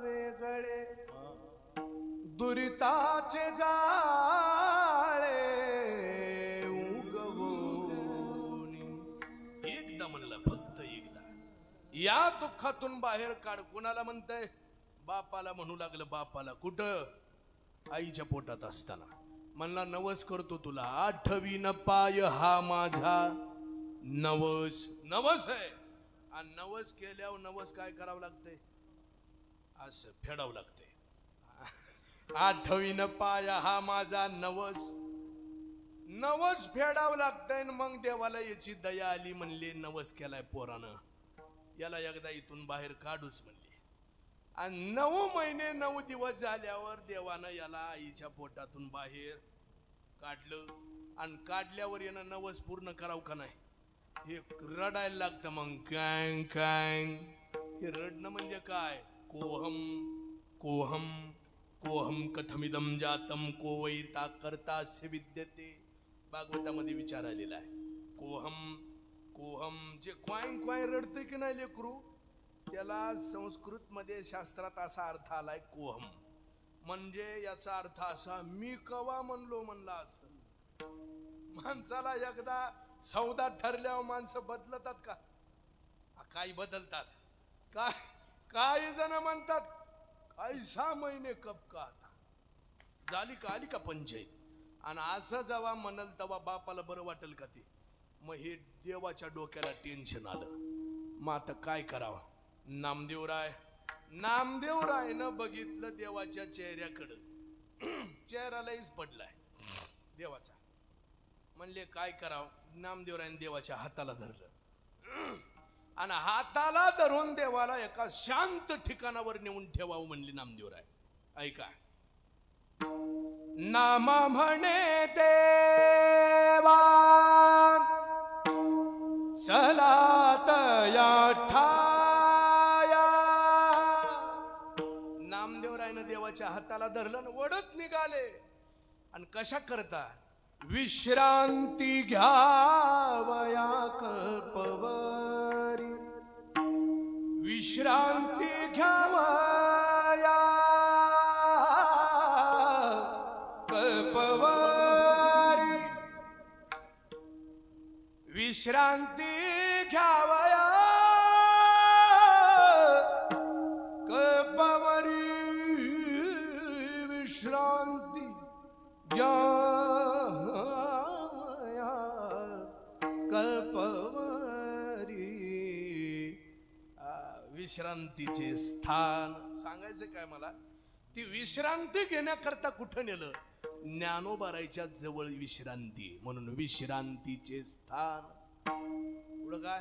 वेगळे दुरिताचे जाळे उगवून एकदा म्हणलं फक्त एकदा या दुःखातून बाहेर काढ. कोणाला म्हणतंय? बापाला म्हणू लागलं. बापाला कुठं? आईच्या पोटात असताना म्हणला नवस करतो तुला, आठवीन पाय हा माझा नवस. नवस आहे. आणि नवस केल्यावर नवस काय करावं लागतंय? असं फेडावं लागतंय. आठवीन पाय हा माझा नवस. नवस फेडावं लागतंय. मग देवाला याची दया आली. म्हणले नवस केलाय पोरानं, याला एकदा इथून बाहेर काढूच म्हणले. आणि 9 महिने 9 दिवस झाल्यावर देवानं याला आईच्या पोटातून बाहेर काढलं. आणि काढल्यावर यानं नवस पूर्ण करावं का नाही? हे रडायला लागतं. मग कॅंग कॅंग. हे रडणं म्हणजे काय? कोहम कोहम कोहम कथमिदम जातम को वैता करतास्य विद्यते. भागवतामध्ये विचार आलेला आहे. कोहम कोहम जे क्वाईन क्वाईन रडते की नाही लेकरू, त्याला संस्कृत मध्ये शास्त्रात असा अर्थ आलाय कोहम. म्हणजे याचा अर्थ असा, मी कवा म्हणलो म्हणला असं. माणसाला एकदा सौदा ठरल्यावर माणसं बदलतात का? काही बदलतात. काही जण म्हणतात काही 6 महिने कप का आता झाली का, आली का पंचायत. आणि असं जेव्हा म्हणल तेव्हा बापाला बरं वाटेल का ते? मग हे देवाच्या डोक्याला टेन्शन आलं. मग आता काय करावं? नामदेवरायनं बघितलं देवाच्या चेहऱ्याकडं. चेहरा लईच पडलाय देवाचा. म्हणले काय करावं? नामदेवरायनं देवाच्या हाताला धरलं. आणि हाताला धरून देवाला एका शांत ठिकाणावर नेऊन ठेवावं म्हणले नामदेवराय. ऐका. नाम म्हणे देवा चलात या ठाया. नामदेवरायनं देवाच्या हाताला धरलं आणि ओढत निघाले. आणि कशा करता? विश्रांती घ्यावया कल्पवरी. विश्रांती घ्यावया कल्पवरी. विश्रांती घ्यावया कल्पवरी. विश्रांती घ्यावया कल्पवरी. विश्रांतीचे स्थान सांगायचं काय मला? ती विश्रांती घेण्याकरता कुठं नेलं? ज्ञानोबारायच्या जवळ विश्रांती. म्हणून विश्रांतीचे स्थान. पुढं काय?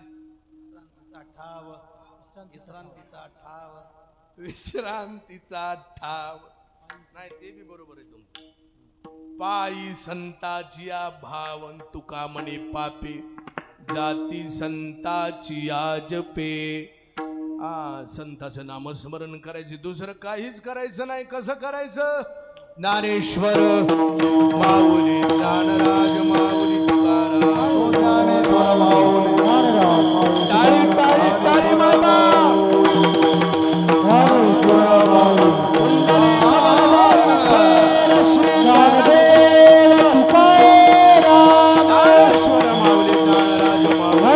विश्रांतीचा ठाव. नाही ते बी बरोबर आहे तुमचं. पायी संताची भावन तुका म्हणे पापे, जाती संताची जपे. संताचं नामस्मरण करायचे, दुसरं काहीच करायचं नाही. कसं करायचं? ज्ञानेश्वर माऊली ज्ञानराज माऊली तुकाराम. टाळी टाळी टाळी मामा. श्री ज्ञानदेव तुकाराम. ज्ञानेश्वर माऊली ज्ञानराज माऊली.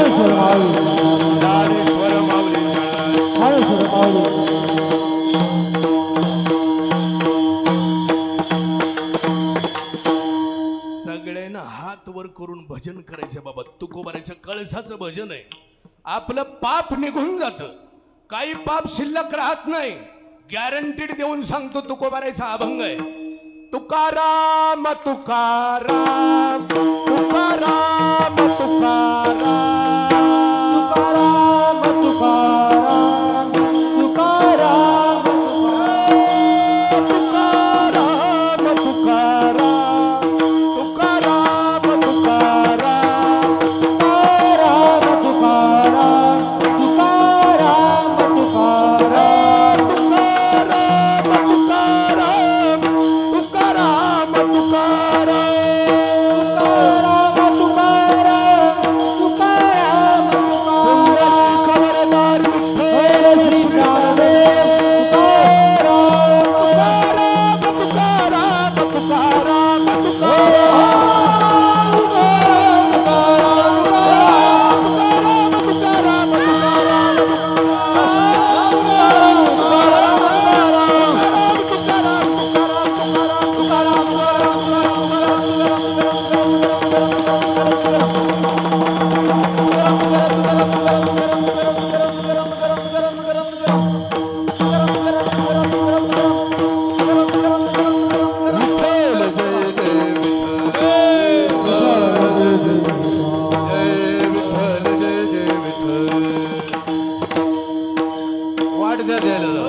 ज्ञानेश्वर माऊली ज्ञानराज माऊली. सगळ्यांना हात वर करून भजन करायचं बाबा. तुकोबारायचं कळसाचं भजन आहे. आपलं पाप निघून जातं. काही पाप शिल्लक राहत नाही. गॅरंटीड देऊन सांगतो. तुकोबारायचा अभंग आहे. तुकाराम तुकाराम तुकाराम तुकाराम तुकाराम तुकाराम तुकाराम तुकाराम तुकाराम तुकाराम तुकाराम तुकाराम तुकाराम तुकाराम तुकाराम तुकाराम तुकाराम तुकाराम द्यायला